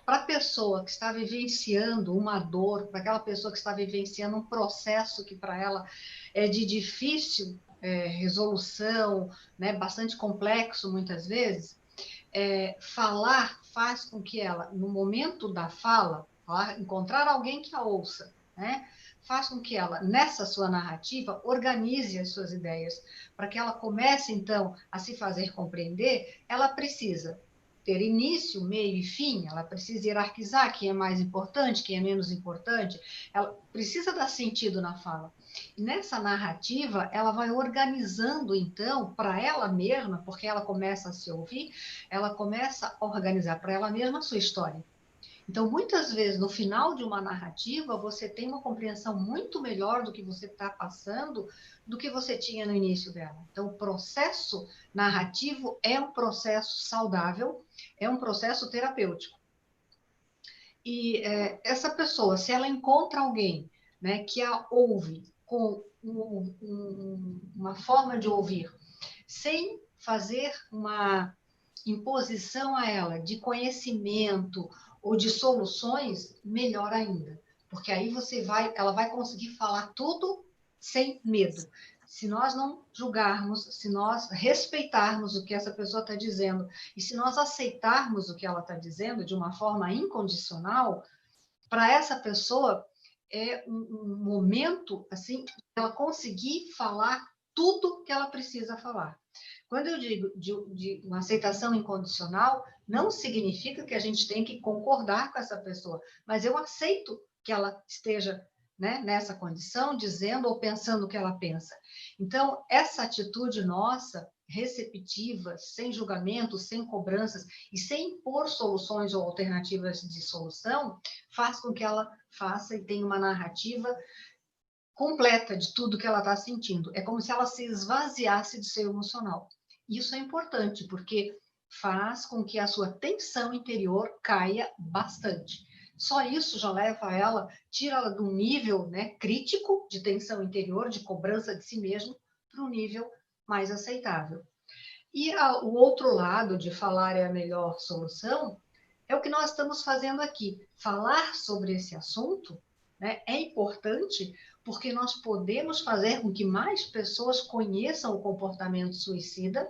Para a pessoa que está vivenciando uma dor, para aquela pessoa que está vivenciando um processo que para ela é de difícil resolução, né, bastante complexo muitas vezes, falar faz com que ela, no momento da fala, encontrar alguém que a ouça, né, faz com que ela, nessa sua narrativa, organize as suas ideias. Para que ela comece, então, a se fazer compreender, ela precisa ter início, meio e fim, ela precisa hierarquizar quem é mais importante, quem é menos importante, ela precisa dar sentido na fala. E nessa narrativa, ela vai organizando, então, para ela mesma, porque ela começa a se ouvir, ela começa a organizar para ela mesma a sua história. Então, muitas vezes, no final de uma narrativa, você tem uma compreensão muito melhor do que você está passando do que você tinha no início dela. Então, o processo narrativo é um processo saudável, é um processo terapêutico. E essa pessoa, se ela encontra alguém, né, que a ouve com uma forma de ouvir, sem fazer uma imposição a ela de conhecimento ou de soluções, melhor ainda. Porque aí ela vai conseguir falar tudo sem medo. Se nós não julgarmos, se nós respeitarmos o que essa pessoa está dizendo, e se nós aceitarmos o que ela está dizendo de uma forma incondicional, para essa pessoa é um momento assim, ela conseguir falar tudo que ela precisa falar. Quando eu digo de uma aceitação incondicional, não significa que a gente tem que concordar com essa pessoa, mas eu aceito que ela esteja, né, nessa condição, dizendo ou pensando o que ela pensa. Então, essa atitude nossa, receptiva, sem julgamento, sem cobranças e sem impor soluções ou alternativas de solução, faz com que ela faça e tenha uma narrativa completa de tudo que ela está sentindo. É como se ela se esvaziasse de seu emocional. Isso é importante, porque faz com que a sua tensão interior caia bastante. Só isso já leva ela, tira ela do nível, né, crítico de tensão interior, de cobrança de si mesmo, para um nível mais aceitável. E o outro lado de falar é a melhor solução é o que nós estamos fazendo aqui. Falar sobre esse assunto, né, é importante porque nós podemos fazer com que mais pessoas conheçam o comportamento suicida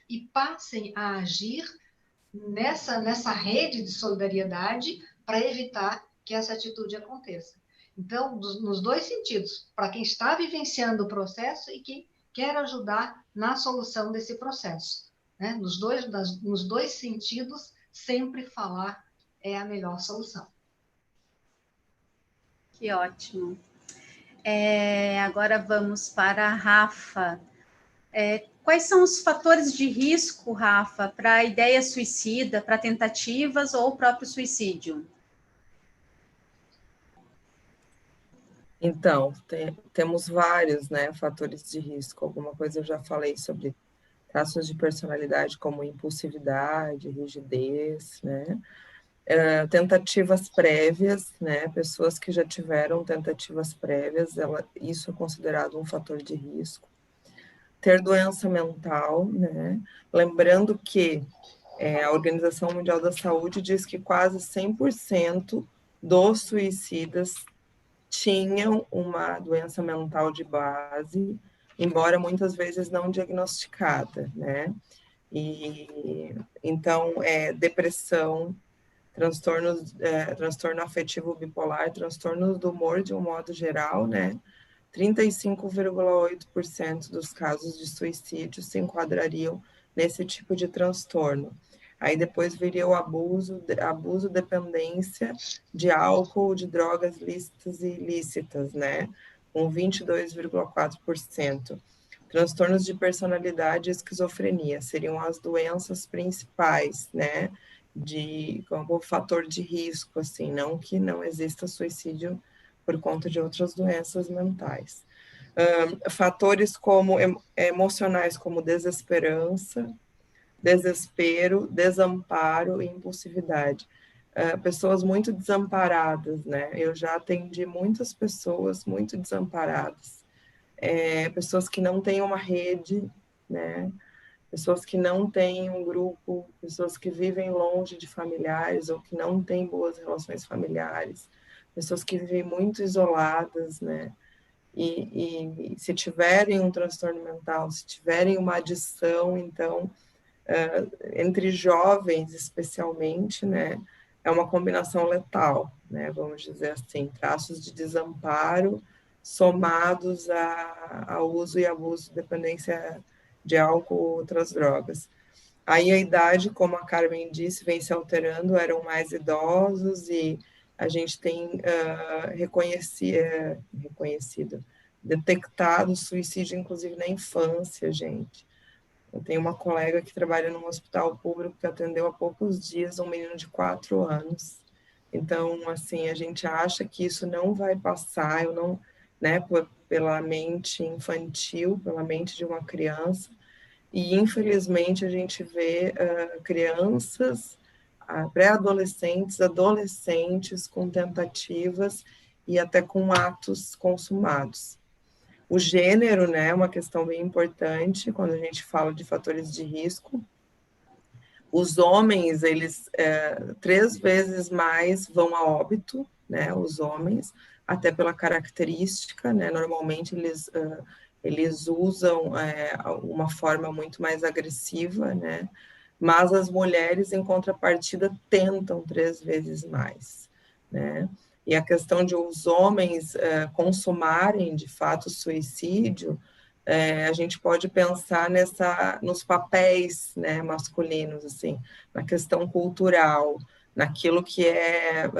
e passem a agir nessa rede de solidariedade para evitar que essa atitude aconteça. Então, nos dois sentidos, para quem está vivenciando o processo e quem quer ajudar na solução desse processo. Né? Nos dois sentidos, sempre falar é a melhor solução. Que ótimo. Agora vamos para a Rafa. Quais são os fatores de risco, Rafa, para a ideia suicida, para tentativas ou o próprio suicídio? Então, temos vários, né, fatores de risco. Alguma coisa eu já falei sobre traços de personalidade como impulsividade, rigidez, né? Tentativas prévias, né? Pessoas que já tiveram tentativas prévias, isso é considerado um fator de risco. Ter doença mental, né? Lembrando que a Organização Mundial da Saúde diz que quase 100% dos suicidas tinham uma doença mental de base, embora muitas vezes não diagnosticada, né? E então, depressão, transtorno afetivo bipolar, transtornos do humor de um modo geral, né? 35,8% dos casos de suicídio se enquadrariam nesse tipo de transtorno. Aí depois viria o abuso, dependência de álcool, de drogas lícitas e ilícitas, né? Com 22,4%. Transtornos de personalidade e esquizofrenia seriam as doenças principais, né? Como fator de risco, assim, não que não exista suicídio por conta de outras doenças mentais. Fatores como emocionais, como desesperança, desespero, desamparo e impulsividade. Pessoas muito desamparadas, né? Eu já atendi muitas pessoas muito desamparadas. Pessoas que não têm uma rede, né? Pessoas que não têm um grupo, pessoas que vivem longe de familiares ou que não têm boas relações familiares, pessoas que vivem muito isoladas, né? E se tiverem um transtorno mental, se tiverem uma adição, então, entre jovens especialmente, né? É uma combinação letal, né? Vamos dizer assim, traços de desamparo somados ao uso e abuso, dependência de álcool ou outras drogas. Aí a idade, como a Carmen disse, vem se alterando, eram mais idosos e a gente tem reconhecido, detectado suicídio, inclusive na infância, gente. Eu tenho uma colega que trabalha num hospital público que atendeu há poucos dias um menino de 4 anos. Então, assim, a gente acha que isso não vai passar, eu não, né, pela mente infantil, pela mente de uma criança, e infelizmente a gente vê crianças, pré-adolescentes, adolescentes com tentativas e até com atos consumados. O gênero, né, é uma questão bem importante quando a gente fala de fatores de risco. Os homens, eles 3 vezes mais vão a óbito, né, os homens, até pela característica, né, normalmente eles usam uma forma muito mais agressiva, né, mas as mulheres, em contrapartida, tentam 3 vezes mais, né. E a questão de os homens consumarem, de fato, suicídio, a gente pode pensar nos papéis, né, masculinos, assim, na questão cultural, naquilo que é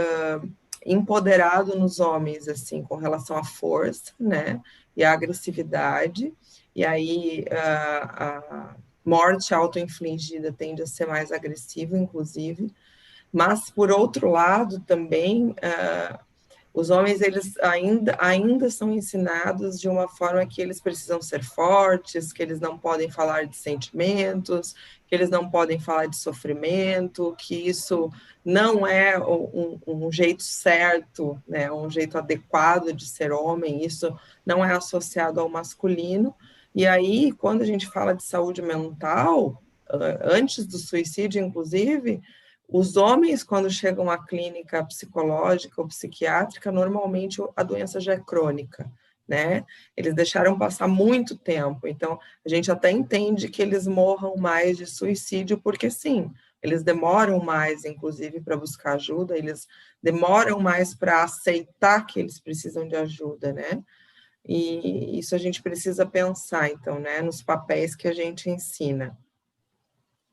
empoderado nos homens, assim, com relação à força, né, e à agressividade, e aí a morte auto-infligida tende a ser mais agressiva, inclusive, mas, por outro lado, também, os homens, eles ainda são ensinados de uma forma que eles precisam ser fortes, que eles não podem falar de sentimentos, que eles não podem falar de sofrimento, que isso não é um jeito certo, né, um jeito adequado de ser homem, isso não é associado ao masculino. E aí, quando a gente fala de saúde mental, antes do suicídio, inclusive, os homens, quando chegam à clínica psicológica ou psiquiátrica, normalmente a doença já é crônica, né? Eles deixaram passar muito tempo, então a gente até entende que eles morram mais de suicídio, porque sim, eles demoram mais, inclusive, para buscar ajuda, eles demoram mais para aceitar que eles precisam de ajuda, né? E isso a gente precisa pensar, então, né, nos papéis que a gente ensina.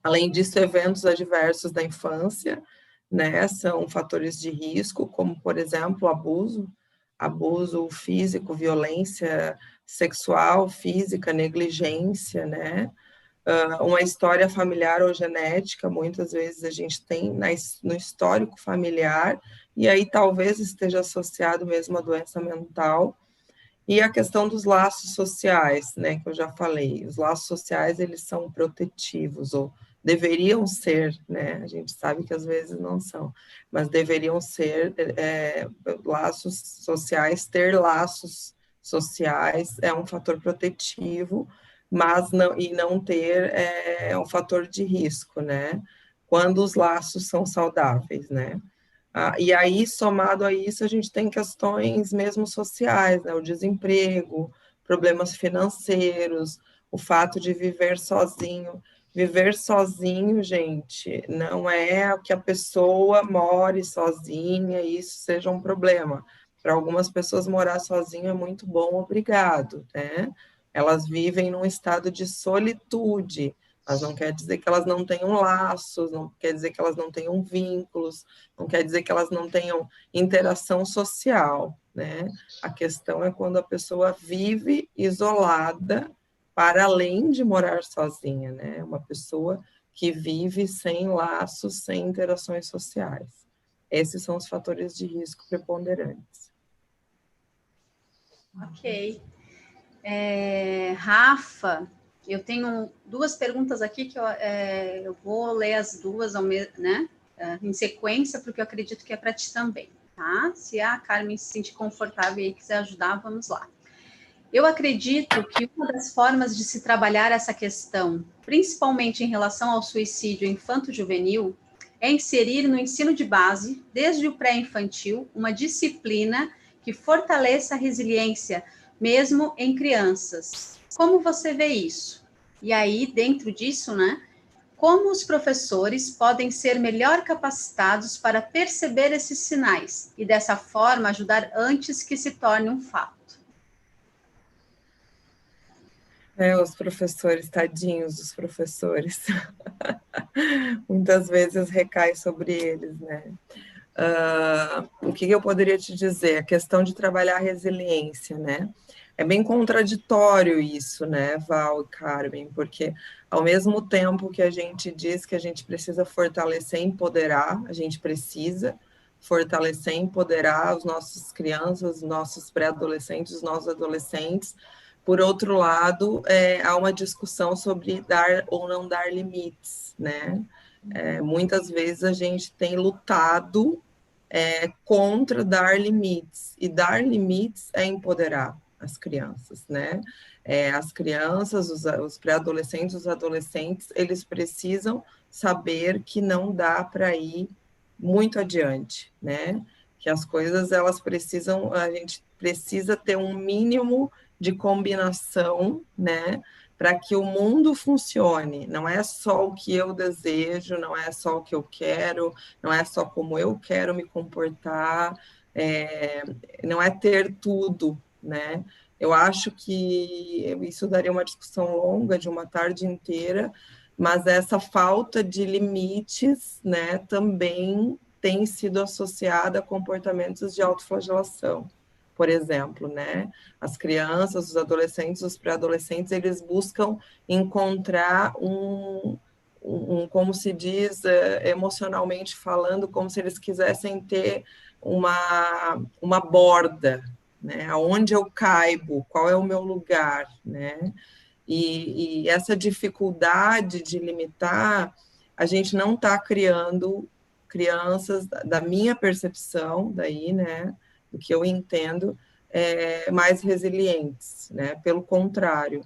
Além disso, eventos adversos da infância, né, são fatores de risco, como, por exemplo, abuso físico, violência sexual, física, negligência, né, uma história familiar ou genética, muitas vezes a gente tem no histórico familiar, e aí talvez esteja associado mesmo à doença mental, e a questão dos laços sociais, né, que eu já falei, os laços sociais, eles são protetivos, ou deveriam ser, né, a gente sabe que às vezes não são, mas deveriam ser laços sociais, ter laços sociais é um fator protetivo, mas não ter é um fator de risco, né, quando os laços são saudáveis, né. E aí, somado a isso, a gente tem questões mesmo sociais, né? O desemprego, problemas financeiros, o fato de viver sozinho. Viver sozinho, gente, não é que a pessoa more sozinha e isso seja um problema. Para algumas pessoas, morar sozinho é muito bom, obrigado, né? Elas vivem num estado de solitude, mas não quer dizer que elas não tenham laços, não quer dizer que elas não tenham vínculos, não quer dizer que elas não tenham interação social, né? A questão é quando a pessoa vive isolada, para além de morar sozinha, né? Uma pessoa que vive sem laços, sem interações sociais. Esses são os fatores de risco preponderantes. Ok. Rafa, eu tenho duas perguntas aqui que eu vou ler as duas né, em sequência, porque eu acredito que é para ti também, tá? Se a Carmen se sentir confortável e quiser ajudar, vamos lá. Eu acredito que uma das formas de se trabalhar essa questão, principalmente em relação ao suicídio infanto-juvenil, é inserir no ensino de base, desde o pré-infantil, uma disciplina que fortaleça a resiliência, mesmo em crianças. Como você vê isso? E aí, dentro disso, né, como os professores podem ser melhor capacitados para perceber esses sinais e, dessa forma, ajudar antes que se torne um fato? Os professores, tadinhos dos professores. Muitas vezes recai sobre eles, né? O que eu poderia te dizer? A questão de trabalhar a resiliência, né? É bem contraditório isso, né, Val e Carmen, porque ao mesmo tempo que a gente diz que a gente precisa fortalecer e empoderar, a gente precisa fortalecer e empoderar os nossos crianças, os nossos pré-adolescentes, os nossos adolescentes. Por outro lado, há uma discussão sobre dar ou não dar limites, né? Muitas vezes a gente tem lutado contra dar limites, e dar limites é empoderar as crianças, né? As crianças, os pré-adolescentes, os adolescentes, eles precisam saber que não dá para ir muito adiante, né? Que as coisas, elas precisam, a gente precisa ter um mínimo de combinação, né? Para que o mundo funcione. Não é só o que eu desejo, não é só o que eu quero, não é só como eu quero me comportar, não é ter tudo, né? Eu acho que isso daria uma discussão longa, de uma tarde inteira, mas essa falta de limites, né, também tem sido associada a comportamentos de autoflagelação. Por exemplo, né, as crianças, os adolescentes, os pré-adolescentes, eles buscam encontrar como se diz, emocionalmente falando, como se eles quisessem ter uma borda, né? Aonde eu caibo, qual é o meu lugar, né? E essa dificuldade de limitar, a gente não está criando crianças, da minha percepção, daí, né, do que eu entendo, mais resilientes, né? Pelo contrário,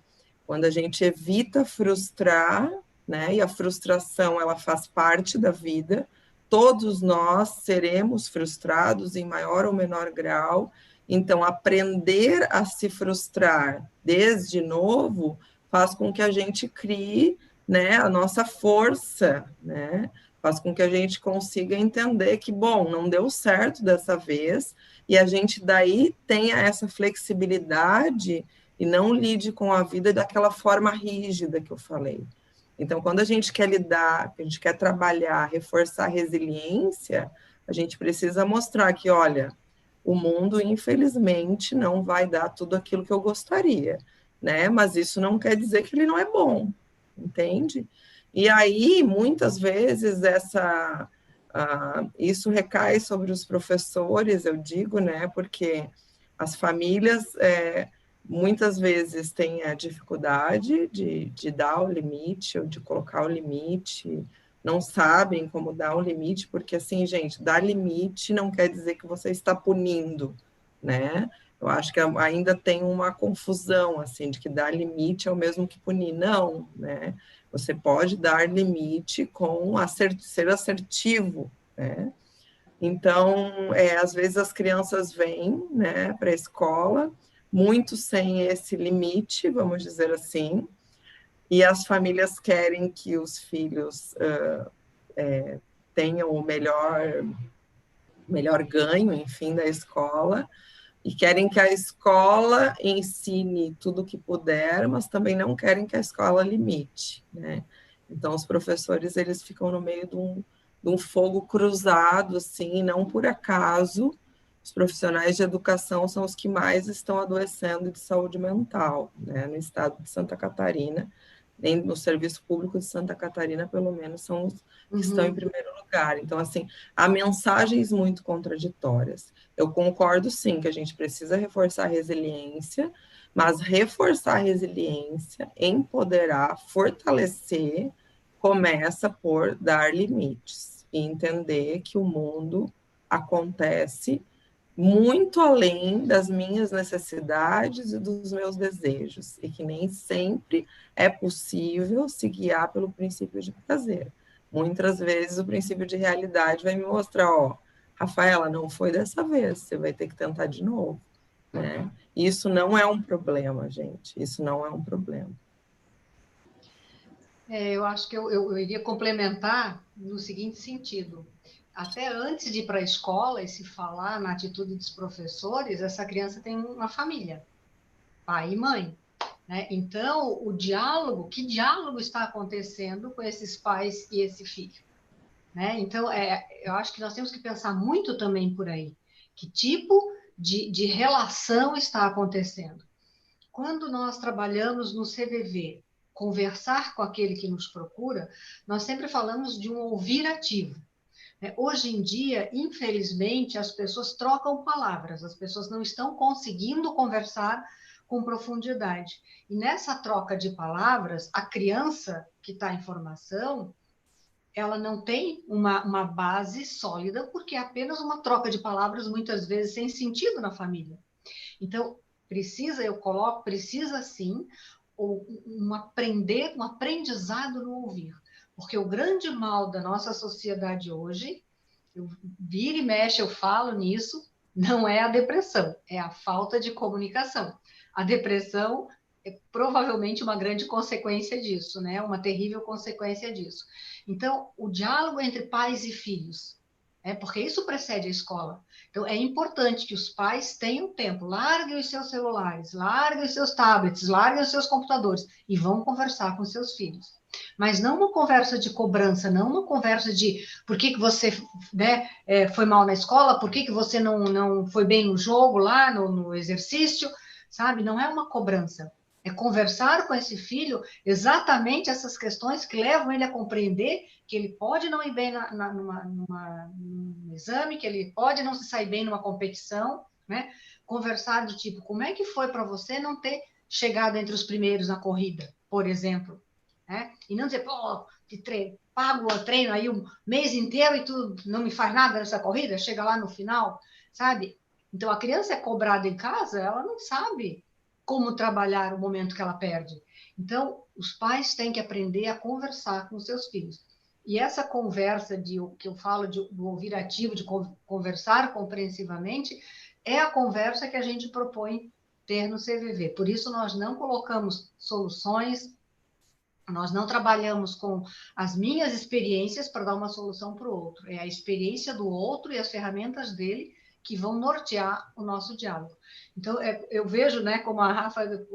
quando a gente evita frustrar, né, e a frustração, ela faz parte da vida, todos nós seremos frustrados em maior ou menor grau, então aprender a se frustrar desde novo faz com que a gente crie, né, a nossa força, né, faz com que a gente consiga entender que, bom, não deu certo dessa vez, e a gente daí tenha essa flexibilidade e não lide com a vida daquela forma rígida que eu falei. Então, quando a gente quer lidar, a gente quer trabalhar, reforçar a resiliência, a gente precisa mostrar que, olha, o mundo, infelizmente, não vai dar tudo aquilo que eu gostaria, né? Mas isso não quer dizer que ele não é bom, entende? E aí, muitas vezes, isso recai sobre os professores, eu digo, né? Porque as famílias muitas vezes têm a dificuldade de dar o limite, ou de colocar o limite, não sabem como dar o limite, porque, assim, gente, dar limite não quer dizer que você está punindo, né? Eu acho que ainda tem uma confusão, assim, de que dar limite é o mesmo que punir. Não, né? Você pode dar limite com ser assertivo, né? Então, às vezes as crianças vêm, né, para a escola, muito sem esse limite, vamos dizer assim, e as famílias querem que os filhos tenham o melhor ganho, enfim, da escola, e querem que a escola ensine tudo o que puder, mas também não querem que a escola limite, né? Então, os professores, eles ficam no meio de um fogo cruzado, assim, não por acaso, os profissionais de educação são os que mais estão adoecendo de saúde mental, né, no estado de Santa Catarina, nem no serviço público de Santa Catarina, pelo menos, são os que estão em primeiro lugar. Então, assim, há mensagens muito contraditórias. Eu concordo, sim, que a gente precisa reforçar a resiliência, mas reforçar a resiliência, empoderar, fortalecer, começa por dar limites e entender que o mundo acontece muito além das minhas necessidades e dos meus desejos, e que nem sempre é possível se guiar pelo princípio de prazer. Muitas vezes o princípio de realidade vai me mostrar, ó, Rafaela, não foi dessa vez, você vai ter que tentar de novo, né? Isso não é um problema, gente, isso não é um problema. Eu acho que eu iria complementar no seguinte sentido. Até antes de ir para a escola e se falar na atitude dos professores, essa criança tem uma família, pai e mãe, né? Então, que diálogo está acontecendo com esses pais e esse filho? Né? Então, eu acho que nós temos que pensar muito também por aí. Que tipo de relação está acontecendo? Quando nós trabalhamos no CVV, conversar com aquele que nos procura, nós sempre falamos de um ouvir ativo. Né? Hoje em dia, infelizmente, as pessoas trocam palavras, as pessoas não estão conseguindo conversar com profundidade. E nessa troca de palavras, a criança que está em formação, ela não tem uma base sólida, porque é apenas uma troca de palavras, muitas vezes sem sentido na família. Então, precisa sim um aprendizado no ouvir. Porque o grande mal da nossa sociedade hoje, eu vira e mexe, eu falo nisso, não é a depressão, é a falta de comunicação. A depressão é provavelmente uma grande consequência disso, né? Uma terrível consequência disso. Então, o diálogo entre pais e filhos, porque isso precede a escola. Então, é importante que os pais tenham tempo, larguem os seus celulares, larguem os seus tablets, larguem os seus computadores e vão conversar com seus filhos. Mas não uma conversa de cobrança, não uma conversa de por que você, né, foi mal na escola, por que você não foi bem no jogo lá, no exercício, sabe? Não é uma cobrança. É conversar com esse filho exatamente essas questões que levam ele a compreender que ele pode não ir bem num exame, que ele pode não se sair bem numa competição, né? Conversar do tipo, como é que foi para você não ter chegado entre os primeiros na corrida, por exemplo, né? E não dizer, pô, pago o treino aí um mês inteiro e tu não me faz nada nessa corrida, chega lá no final, sabe? Então, a criança é cobrada em casa, ela não sabe como trabalhar o momento que ela perde. Então, os pais têm que aprender a conversar com os seus filhos. E essa conversa que eu falo do ouvir ativo, de conversar compreensivamente, é a conversa que a gente propõe ter no CVV. Por isso, nós não colocamos soluções, nós não trabalhamos com as minhas experiências para dar uma solução para o outro. É a experiência do outro e as ferramentas dele que vão nortear o nosso diálogo. Então, eu vejo, né, como a Rafa,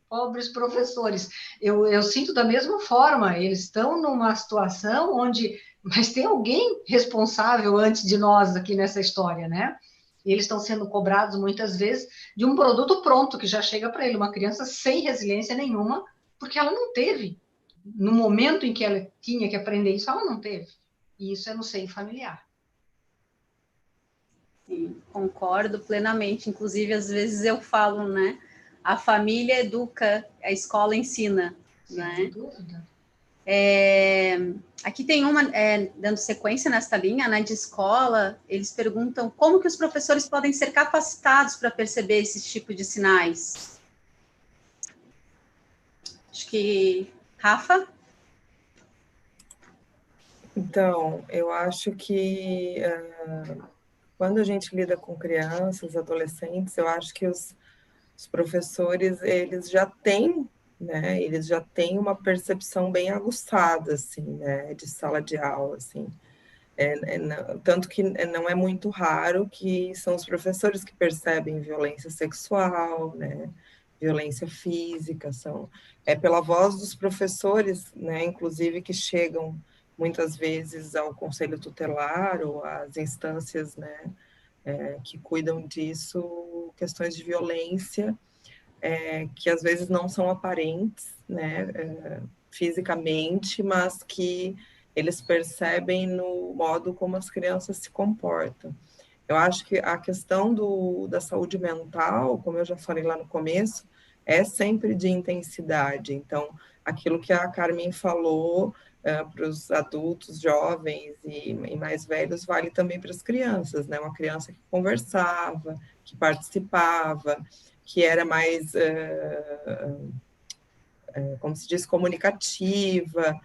pobres professores, eu sinto da mesma forma, eles estão numa situação onde, mas tem alguém responsável antes de nós aqui nessa história, né? E eles estão sendo cobrados muitas vezes de um produto pronto que já chega para ele, uma criança sem resiliência nenhuma, porque ela não teve. No momento em que ela tinha que aprender isso, ela não teve. E isso é no seio familiar. Sim, concordo plenamente. Inclusive, às vezes eu falo, né? A família educa, a escola ensina, né? Sem dúvida. Aqui tem uma, dando sequência nesta linha, né, de escola, eles perguntam como que os professores podem ser capacitados para perceber esse tipo de sinais. Acho que, Rafa? Então, eu acho que quando a gente lida com crianças, adolescentes, eu acho que os os professores, eles já têm, né, eles já têm uma percepção bem aguçada, assim, né, de sala de aula, assim. Tanto que não é muito raro que são os professores que percebem violência sexual, né, violência física, é pela voz dos professores, né, inclusive que chegam muitas vezes ao conselho tutelar ou às instâncias, né, que cuidam disso, questões de violência, que às vezes não são aparentes, né, fisicamente, mas que eles percebem no modo como as crianças se comportam. Eu acho que a questão da saúde mental, como eu já falei lá no começo, é sempre de intensidade. Então, aquilo que a Carmen falou para os adultos, jovens e mais velhos, vale também para as crianças, né? Uma criança que conversava, que participava, que era mais, como se diz, comunicativa,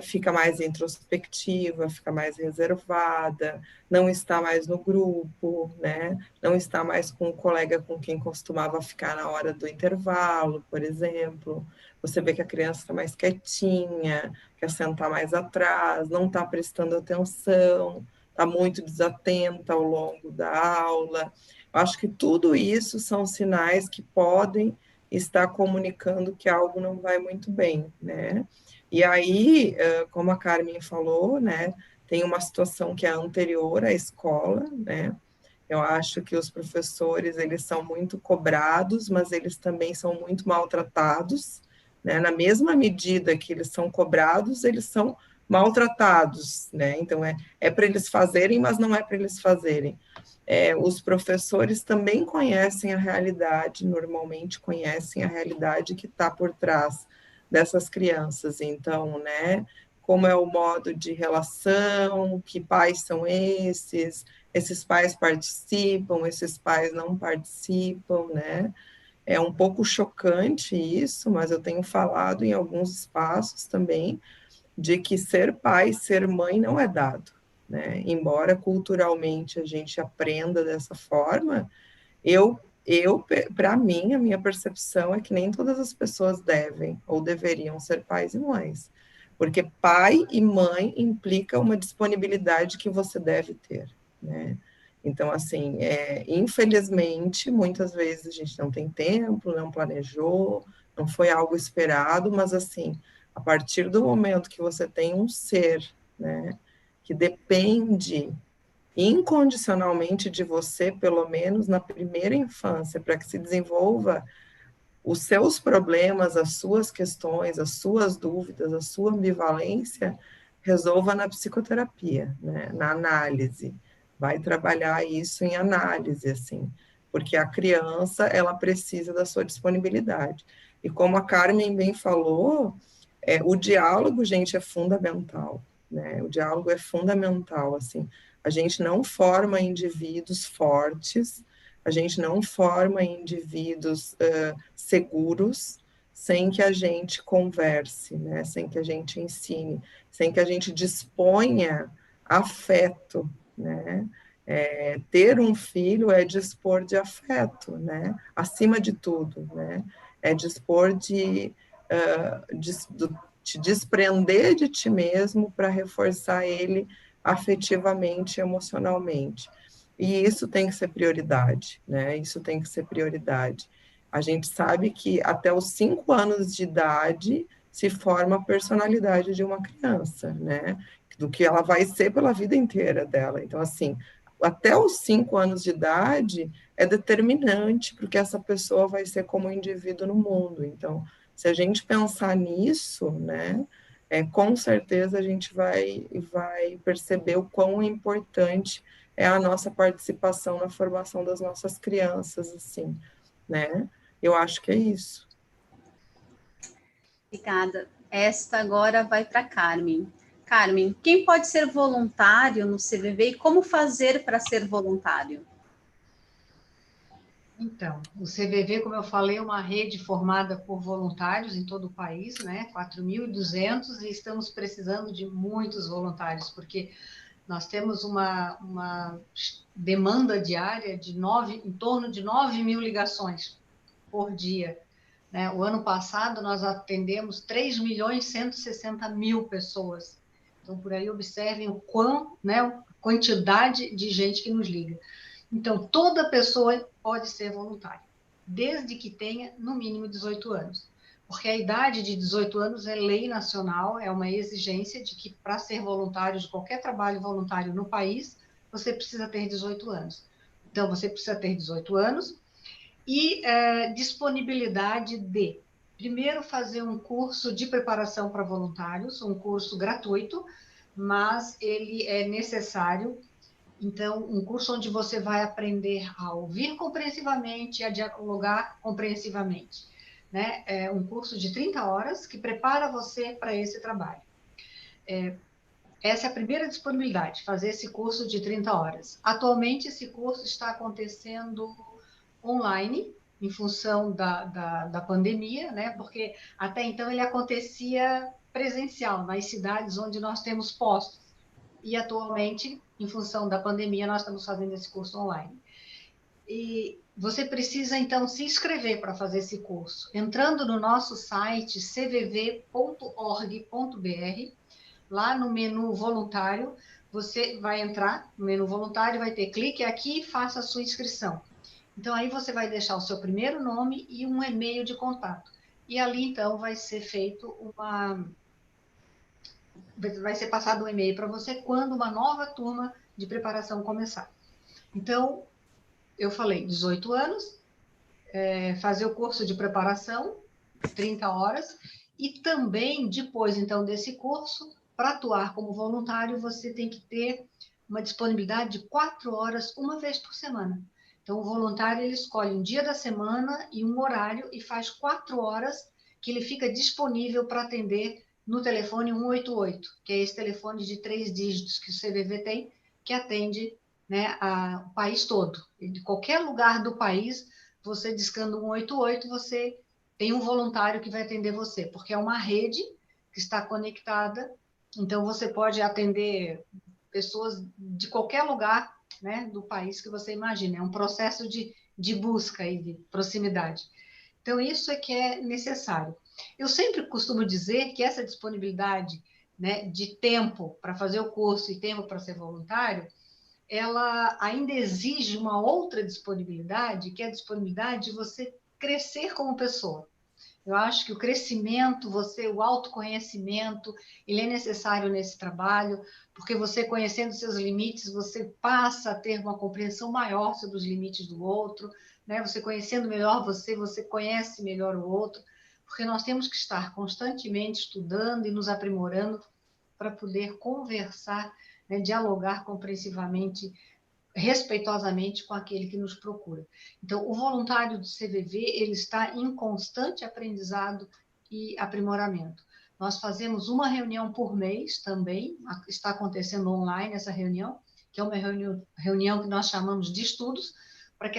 fica mais introspectiva, fica mais reservada, não está mais no grupo, né? Não está mais com o colega com quem costumava ficar na hora do intervalo, por exemplo. Você vê que a criança está mais quietinha, quer sentar mais atrás, não está prestando atenção, está muito desatenta ao longo da aula. Eu acho que tudo isso são sinais que podem estar comunicando que algo não vai muito bem, né? E aí, como a Carmen falou, né, tem uma situação que é anterior à escola, né? Eu acho que os professores, eles são muito cobrados, mas eles também são muito maltratados, né? Na mesma medida que eles são cobrados, eles são maltratados, né? Então, é para eles fazerem, mas não é para eles fazerem. Os professores também conhecem a realidade, normalmente conhecem a realidade que está por trás dessas crianças. Então, né, como é o modo de relação, que pais são esses pais participam, esses pais não participam, né? É um pouco chocante isso, mas eu tenho falado em alguns espaços também de que ser pai, ser mãe não é dado, né? Embora culturalmente a gente aprenda dessa forma, para mim, a minha percepção é que nem todas as pessoas devem ou deveriam ser pais e mães, porque pai e mãe implica uma disponibilidade que você deve ter, né? Então, assim, infelizmente, muitas vezes a gente não tem tempo, não planejou, não foi algo esperado, mas, assim, a partir do momento que você tem um ser, né, que depende incondicionalmente de você, pelo menos na primeira infância, para que se desenvolva os seus problemas, as suas questões, as suas dúvidas, a sua ambivalência, resolva na psicoterapia, né? Na análise. Vai trabalhar isso em análise, assim, porque a criança, ela precisa da sua disponibilidade. E como a Carmen bem falou, o diálogo, gente, é fundamental, né? O diálogo é fundamental, assim. A gente não forma indivíduos fortes, a gente não forma indivíduos seguros sem que a gente converse, né? Sem que a gente ensine, sem que a gente disponha afeto, né? Ter um filho é dispor de afeto, né? Acima de tudo, né? É dispor te desprender de ti mesmo para reforçar ele afetivamente, emocionalmente. E isso tem que ser prioridade, né? Isso tem que ser prioridade. A gente sabe que até os 5 anos de idade se forma a personalidade de uma criança, né? Do que ela vai ser pela vida inteira dela. Então, assim, até os 5 anos de idade é determinante porque essa pessoa vai ser como indivíduo no mundo. Então, se a gente pensar nisso, né? Com certeza a gente vai perceber o quão importante é a nossa participação na formação das nossas crianças, assim, né? Eu acho que é isso. Obrigada. Esta agora vai para Carmen. Carmen, quem pode ser voluntário no CVV e como fazer para ser voluntário? Então, o CVV, como eu falei, é uma rede formada por voluntários em todo o país, né? 4.200, e estamos precisando de muitos voluntários, porque nós temos uma demanda diária de em torno de 9.000 ligações por dia, né? O ano passado, nós atendemos 3.160.000 pessoas. Então, por aí, observem o quão, né, a quantidade de gente que nos liga. Então, toda pessoa pode ser voluntária, desde que tenha, no mínimo, 18 anos. Porque a idade de 18 anos é lei nacional, é uma exigência de que, para ser voluntário de qualquer trabalho voluntário no país, você precisa ter 18 anos. Então, você precisa ter 18 anos e disponibilidade de, primeiro, fazer um curso de preparação para voluntários, um curso gratuito, mas ele é necessário. Então, um curso onde você vai aprender a ouvir compreensivamente e a dialogar compreensivamente, né? É um curso de 30 horas que prepara você para esse trabalho. Essa é a primeira disponibilidade, fazer esse curso de 30 horas. Atualmente, esse curso está acontecendo online, em função da pandemia, né? Porque até então ele acontecia presencial, nas cidades onde nós temos postos. E atualmente, em função da pandemia, nós estamos fazendo esse curso online. E você precisa, então, se inscrever para fazer esse curso, entrando no nosso site cvv.org.br, lá no menu voluntário, você vai entrar no menu voluntário, vai ter clique aqui e faça a sua inscrição. Então, aí você vai deixar o seu primeiro nome e um e-mail de contato. E ali, então, vai ser feito vai ser passado um e-mail para você quando uma nova turma de preparação começar. Então, eu falei, 18 anos, fazer o curso de preparação, 30 horas, e também, depois, então, desse curso, para atuar como voluntário, você tem que ter uma disponibilidade de 4 horas, uma vez por semana. Então, o voluntário, ele escolhe um dia da semana e um horário e faz 4 horas que ele fica disponível para atender no telefone 188, que é esse telefone de 3 dígitos que o CVV tem, que atende, né, o país todo. De qualquer lugar do país, você discando 188, você tem um voluntário que vai atender você, porque é uma rede que está conectada, então você pode atender pessoas de qualquer lugar, né, do país que você imagina. É um processo de busca e de proximidade. Então, isso é que é necessário. Eu sempre costumo dizer que essa disponibilidade, né, de tempo para fazer o curso e tempo para ser voluntário, ela ainda exige uma outra disponibilidade, que é a disponibilidade de você crescer como pessoa. Eu acho que o crescimento, o autoconhecimento, ele é necessário nesse trabalho, porque você conhecendo seus limites, você passa a ter uma compreensão maior sobre os limites do outro, né? Você conhecendo melhor você conhece melhor o outro, porque nós temos que estar constantemente estudando e nos aprimorando para poder conversar, né? Dialogar compreensivamente, respeitosamente com aquele que nos procura. Então, o voluntário do CVV, ele está em constante aprendizado e aprimoramento. Nós fazemos uma reunião por mês também, está acontecendo online essa reunião, que é uma reunião que nós chamamos de estudos, para que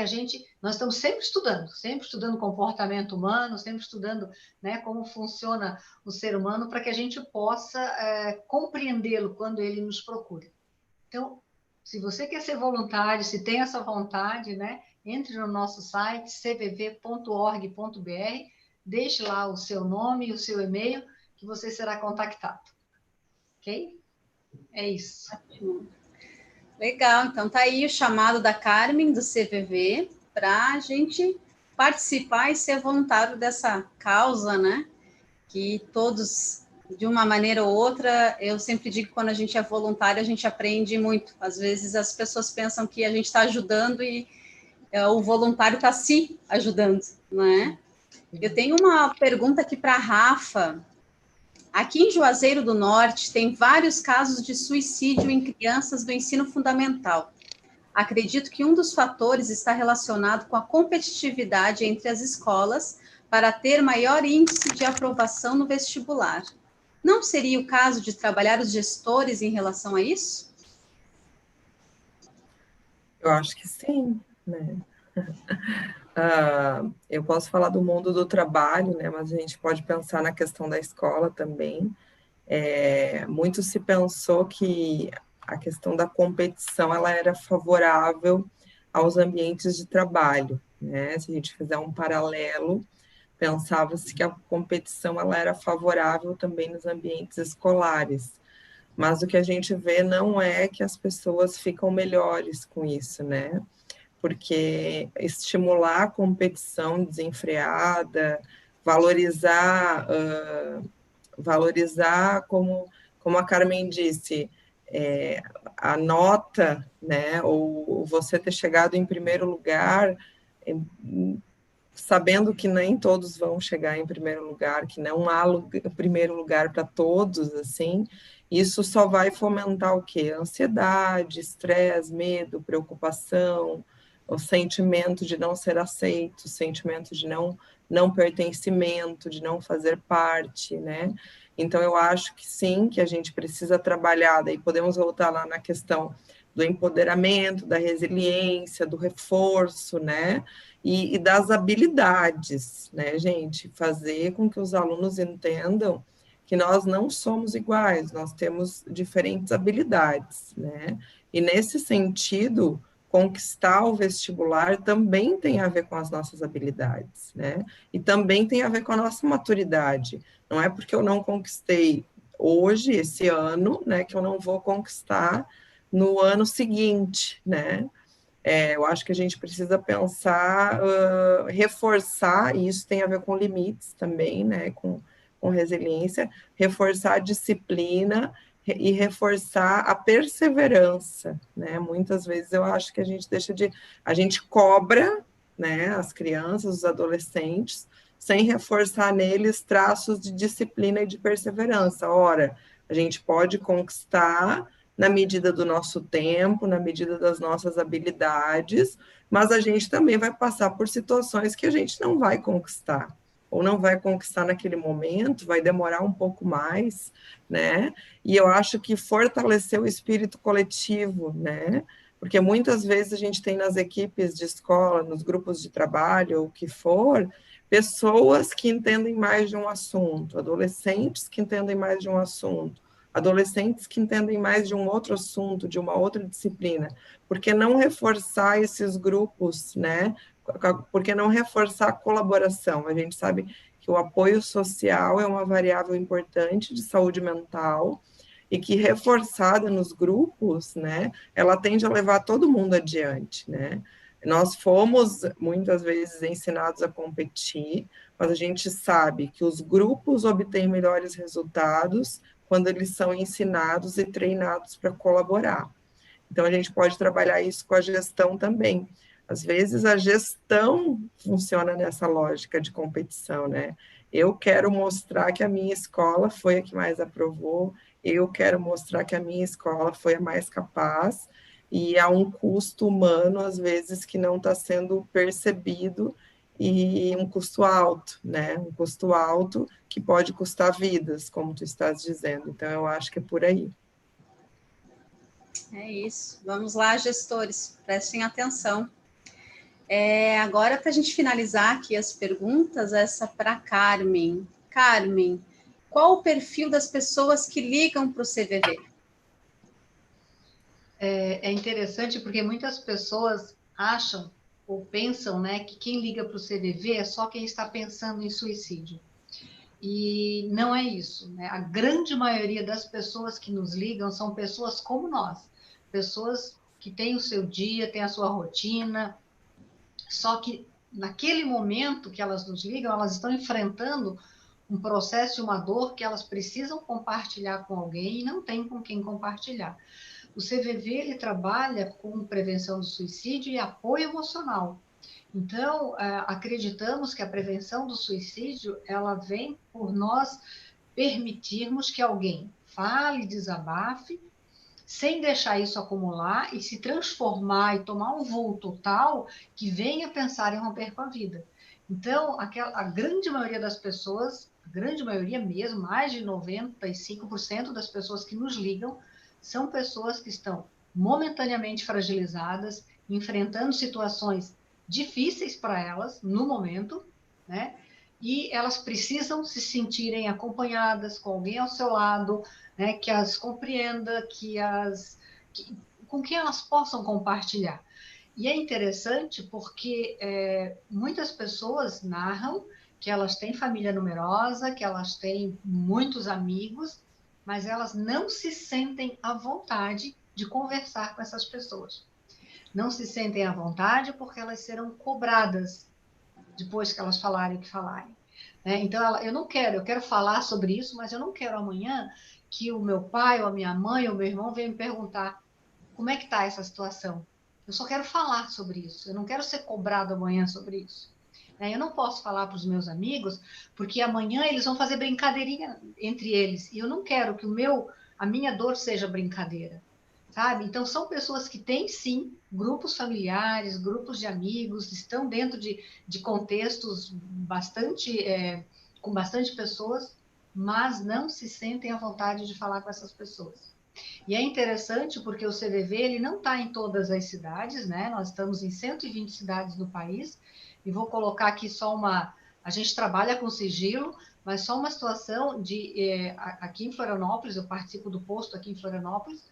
nós estamos sempre estudando comportamento humano, sempre estudando, né, como funciona o ser humano, para que a gente possa compreendê-lo quando ele nos procura. Então, se você quer ser voluntário, se tem essa vontade, né, entre no nosso site cvv.org.br, deixe lá o seu nome e o seu e-mail, que você será contactado. Ok? É isso. Ótimo. Legal, então tá aí o chamado da Carmen, do CVV, para a gente participar e ser voluntário dessa causa, né? Que todos, de uma maneira ou outra, eu sempre digo que quando a gente é voluntário, a gente aprende muito. Às vezes as pessoas pensam que a gente está ajudando e o voluntário está se ajudando, não é? Eu tenho uma pergunta aqui para a Rafa. Aqui em Juazeiro do Norte, tem vários casos de suicídio em crianças do ensino fundamental. Acredito que um dos fatores está relacionado com a competitividade entre as escolas para ter maior índice de aprovação no vestibular. Não seria o caso de trabalhar os gestores em relação a isso? Eu acho que sim, né? Eu posso falar do mundo do trabalho, né? Mas a gente pode pensar na questão da escola também. Muito se pensou que a questão da competição ela era favorável aos ambientes de trabalho, né? Se a gente fizer um paralelo, pensava-se que a competição ela era favorável também nos ambientes escolares, mas o que a gente vê não é que as pessoas ficam melhores com isso, né? Porque estimular a competição desenfreada, valorizar, valorizar como a Carmen disse, a nota, né, ou você ter chegado em primeiro lugar, sabendo que nem todos vão chegar em primeiro lugar, que não há primeiro lugar para todos, assim, isso só vai fomentar o quê? Ansiedade, estresse, medo, preocupação, o sentimento de não ser aceito, o sentimento de não pertencimento, de não fazer parte, né? Então, eu acho que sim, que a gente precisa trabalhar, daí podemos voltar lá na questão do empoderamento, da resiliência, do reforço, né? E das habilidades, né, gente? Fazer com que os alunos entendam que nós não somos iguais, nós temos diferentes habilidades, né? E nesse sentido, conquistar o vestibular também tem a ver com as nossas habilidades, né? E também tem a ver com a nossa maturidade. Não é porque eu não conquistei hoje, esse ano, né, que eu não vou conquistar no ano seguinte, né? Eu acho que a gente precisa pensar, reforçar, e isso tem a ver com limites também, né, com resiliência, reforçar a disciplina e reforçar a perseverança, né? Muitas vezes eu acho que a gente a gente cobra, né, as crianças, os adolescentes, sem reforçar neles traços de disciplina e de perseverança. Ora, a gente pode conquistar na medida do nosso tempo, na medida das nossas habilidades, mas a gente também vai passar por situações que a gente não vai conquistar, ou não vai conquistar naquele momento, vai demorar um pouco mais, né? E eu acho que fortalecer o espírito coletivo, né? Porque muitas vezes a gente tem nas equipes de escola, nos grupos de trabalho, ou o que for, pessoas que entendem mais de um assunto, adolescentes que entendem mais de um assunto, adolescentes que entendem mais de um outro assunto, de uma outra disciplina. Por que não reforçar esses grupos, né? Por que não reforçar a colaboração? A gente sabe que o apoio social é uma variável importante de saúde mental e que, reforçada nos grupos, né, ela tende a levar todo mundo adiante, né? Nós fomos, muitas vezes, ensinados a competir, mas a gente sabe que os grupos obtêm melhores resultados quando eles são ensinados e treinados para colaborar. Então, a gente pode trabalhar isso com a gestão também. Às vezes, a gestão funciona nessa lógica de competição, né? Eu quero mostrar que a minha escola foi a que mais aprovou, eu quero mostrar que a minha escola foi a mais capaz, e há um custo humano, às vezes, que não está sendo percebido, e um custo alto, né? Um custo alto que pode custar vidas, como tu estás dizendo. Então, eu acho que é por aí. É isso. Vamos lá, gestores, prestem atenção. Agora, para a gente finalizar aqui as perguntas, essa para Carmen. Carmen, qual o perfil das pessoas que ligam para o CVV? É interessante porque muitas pessoas acham ou pensam, né, que quem liga para o CVV é só quem está pensando em suicídio. E não é isso, né? A grande maioria das pessoas que nos ligam são pessoas como nós, pessoas que têm o seu dia, têm a sua rotina, só que naquele momento que elas nos ligam, elas estão enfrentando um processo e uma dor que elas precisam compartilhar com alguém e não tem com quem compartilhar. O CVV ele trabalha com prevenção do suicídio e apoio emocional. Então, acreditamos que a prevenção do suicídio ela vem por nós permitirmos que alguém fale, desabafe, sem deixar isso acumular e se transformar e tomar um vulto tal que venha pensar em romper com a vida. Então, a grande maioria das pessoas, a grande maioria mesmo, mais de 95% das pessoas que nos ligam, são pessoas que estão momentaneamente fragilizadas, enfrentando situações difíceis para elas no momento, né? E elas precisam se sentirem acompanhadas com alguém ao seu lado, né? Que as compreenda, com quem elas possam compartilhar. E é interessante porque muitas pessoas narram que elas têm família numerosa, que elas têm muitos amigos, mas elas não se sentem à vontade de conversar com essas pessoas. Não se sentem à vontade porque elas serão cobradas depois que elas falarem o que falarem. Então, eu quero falar sobre isso, mas eu não quero amanhã que o meu pai, ou a minha mãe, ou o meu irmão venham me perguntar como é que está essa situação. Eu só quero falar sobre isso, eu não quero ser cobrado amanhã sobre isso. Eu não posso falar para os meus amigos, porque amanhã eles vão fazer brincadeirinha entre eles, e eu não quero que a minha dor seja brincadeira, sabe? Então, são pessoas que têm, sim, grupos familiares, grupos de amigos, estão dentro de contextos com bastante pessoas, mas não se sentem à vontade de falar com essas pessoas. E é interessante porque o CVV ele não está em todas as cidades, né? Nós estamos em 120 cidades no país, e vou colocar aqui só a gente trabalha com sigilo, mas só uma situação aqui em Florianópolis, eu participo do posto aqui em Florianópolis,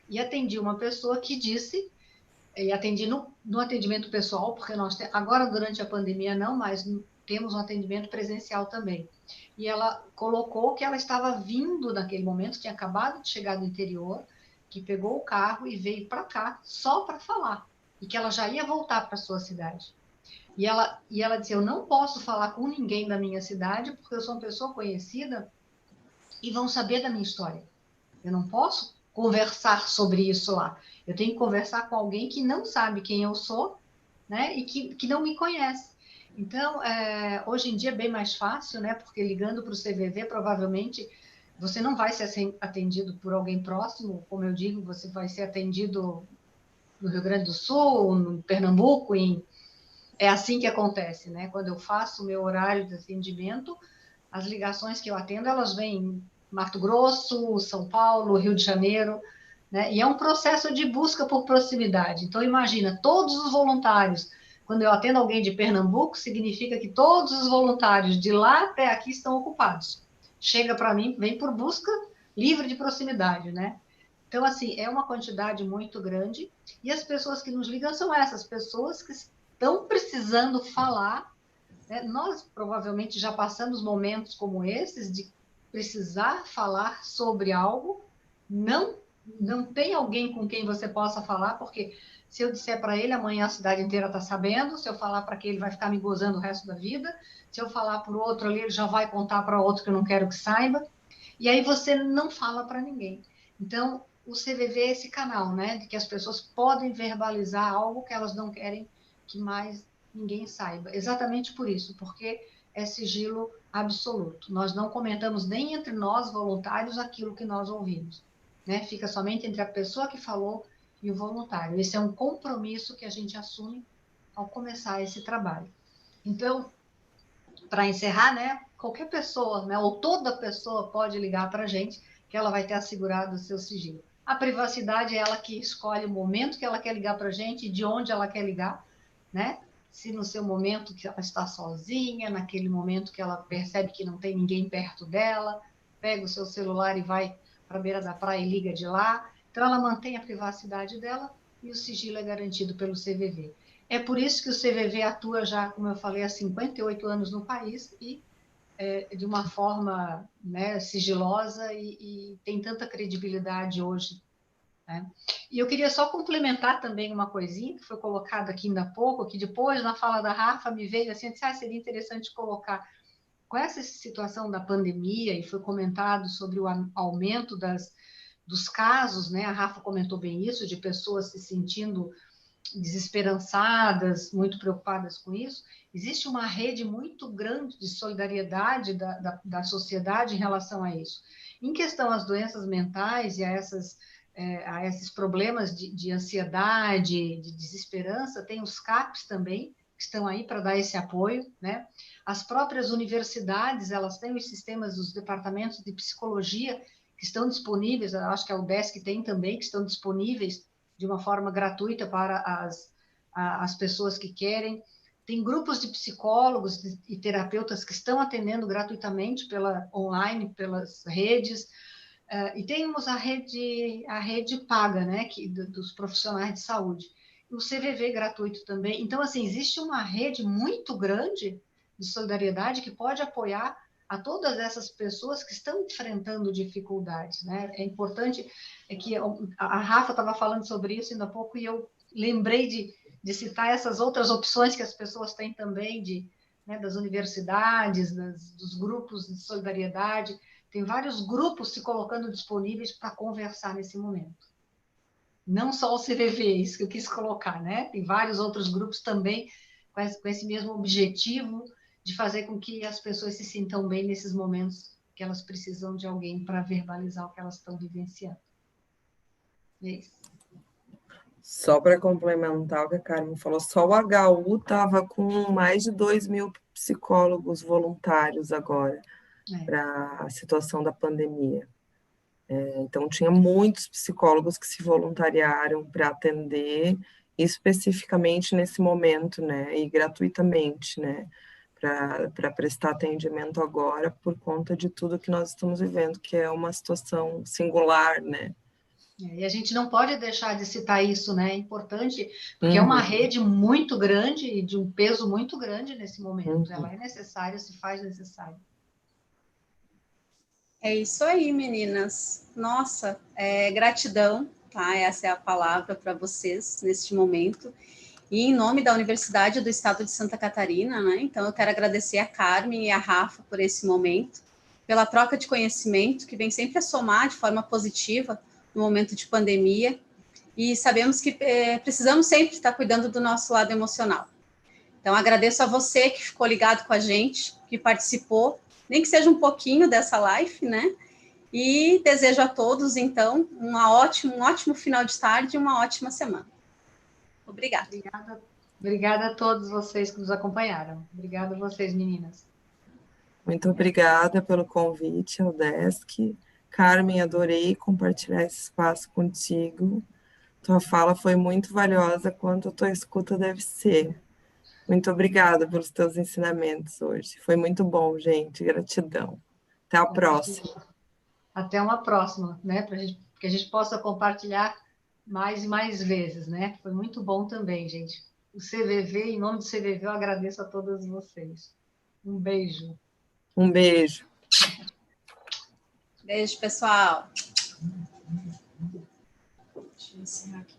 e atendi uma pessoa que disse, e atendi no atendimento pessoal, porque agora durante a pandemia não, mas temos um atendimento presencial também. E ela colocou que ela estava vindo naquele momento, tinha acabado de chegar do interior, que pegou o carro e veio para cá só para falar, e que ela já ia voltar para a sua cidade. E ela disse, eu não posso falar com ninguém da minha cidade, porque eu sou uma pessoa conhecida e vão saber da minha história. Eu não posso conversar sobre isso lá. Eu tenho que conversar com alguém que não sabe quem eu sou, né? E que não me conhece. Então, hoje em dia é bem mais fácil, né? Porque ligando para o CVV, provavelmente você não vai ser atendido por alguém próximo, como eu digo, você vai ser atendido no Rio Grande do Sul, no Pernambuco, é assim que acontece, né? Quando eu faço o meu horário de atendimento, as ligações que eu atendo, elas vêm em Mato Grosso, São Paulo, Rio de Janeiro, né? E é um processo de busca por proximidade. Então, imagina, todos os voluntários, quando eu atendo alguém de Pernambuco, significa que todos os voluntários de lá até aqui estão ocupados. Chega para mim, vem por busca livre de proximidade, né? Então, assim, é uma quantidade muito grande, e as pessoas que nos ligam são essas pessoas que estão precisando falar, né? Nós provavelmente já passamos momentos como esses de precisar falar sobre algo, não não tem alguém com quem você possa falar, porque se eu disser para ele, amanhã a cidade inteira está sabendo, se eu falar para aquele, ele vai ficar me gozando o resto da vida, se eu falar para o outro ali, ele já vai contar para outro que eu não quero que saiba, e aí você não fala para ninguém. Então, o CVV é esse canal, né, de que as pessoas podem verbalizar algo que elas não querem que mais ninguém saiba. Exatamente por isso, porque é sigilo absoluto. Nós não comentamos nem entre nós, voluntários, aquilo que nós ouvimos, né? Fica somente entre a pessoa que falou e o voluntário. Esse é um compromisso que a gente assume ao começar esse trabalho. Então, para encerrar, né, qualquer pessoa, né, ou toda pessoa pode ligar para a gente, que ela vai ter assegurado o seu sigilo. A privacidade é ela que escolhe o momento que ela quer ligar para a gente e de onde ela quer ligar, né? Se no seu momento que ela está sozinha, naquele momento que ela percebe que não tem ninguém perto dela, pega o seu celular e vai para a beira da praia e liga de lá. Então, ela mantém a privacidade dela e o sigilo é garantido pelo CVV. É por isso que o CVV atua já, como eu falei, há 58 anos no país e de uma forma, né, sigilosa e tem tanta credibilidade hoje, né? E eu queria só complementar também uma coisinha que foi colocada aqui ainda há pouco, que depois, na fala da Rafa, me veio assim, disse, seria interessante colocar com essa situação da pandemia, e foi comentado sobre o aumento dos casos, né? A Rafa comentou bem isso, de pessoas se sentindo desesperançadas, muito preocupadas com isso. Existe uma rede muito grande de solidariedade da sociedade em relação a isso. Em questão às doenças mentais e a esses problemas de ansiedade, de desesperança, tem os CAPs também, que estão aí para dar esse apoio, né? As próprias universidades, elas têm os sistemas dos departamentos de psicologia que estão disponíveis, eu acho que a UDESC tem também, que estão disponíveis de uma forma gratuita para as pessoas que querem. Tem grupos de psicólogos e terapeutas que estão atendendo gratuitamente online, pelas redes. E temos a rede paga, né, dos profissionais de saúde. o CVV gratuito também. Então, assim, existe uma rede muito grande de solidariedade que pode apoiar a todas essas pessoas que estão enfrentando dificuldades, né? É importante, que a Rafa estava falando sobre isso ainda há pouco, e eu lembrei de citar essas outras opções que as pessoas têm também, né, das universidades, dos grupos de solidariedade. Tem vários grupos se colocando disponíveis para conversar nesse momento. Não só o CVV, isso que eu quis colocar, né? Tem vários outros grupos também com esse mesmo objetivo de fazer com que as pessoas se sintam bem nesses momentos que elas precisam de alguém para verbalizar o que elas estão vivenciando. É isso. Só para complementar o que a Carmen falou, só o HU estava com mais de 2.000 psicólogos voluntários agora para a situação da pandemia. Então, tinha muitos psicólogos que se voluntariaram para atender especificamente nesse momento, né, e gratuitamente, né, para prestar atendimento agora por conta de tudo que nós estamos vivendo, que é uma situação singular, né. E a gente não pode deixar de citar isso, né? É importante, porque é uma rede muito grande, de um peso muito grande nesse momento. Ela é necessária, se faz necessária. É isso aí, meninas. Nossa, gratidão, tá? Essa é a palavra para vocês neste momento. E em nome da Universidade do Estado de Santa Catarina, né? Então eu quero agradecer a Carmen e a Rafa por esse momento, pela troca de conhecimento que vem sempre a somar de forma positiva no momento de pandemia. E sabemos que precisamos sempre estar cuidando do nosso lado emocional. Então agradeço a você que ficou ligado com a gente, que participou, nem que seja um pouquinho dessa live, né? E desejo a todos, então, um ótimo final de tarde e uma ótima semana. Obrigada. Obrigada a todos vocês que nos acompanharam. Obrigada a vocês, meninas. Muito obrigada pelo convite ao Desk. Carmen, adorei compartilhar esse espaço contigo. Tua fala foi muito valiosa, quanto a tua escuta deve ser. Muito obrigada pelos teus ensinamentos hoje. Foi muito bom, gente. Gratidão. Até a próxima. Até uma próxima, né? Que a gente possa compartilhar mais e mais vezes, né? Foi muito bom também, gente. O CVV, em nome do CVV, eu agradeço a todas vocês. Um beijo. Um beijo. Beijo, pessoal. Deixa eu encerrar aqui.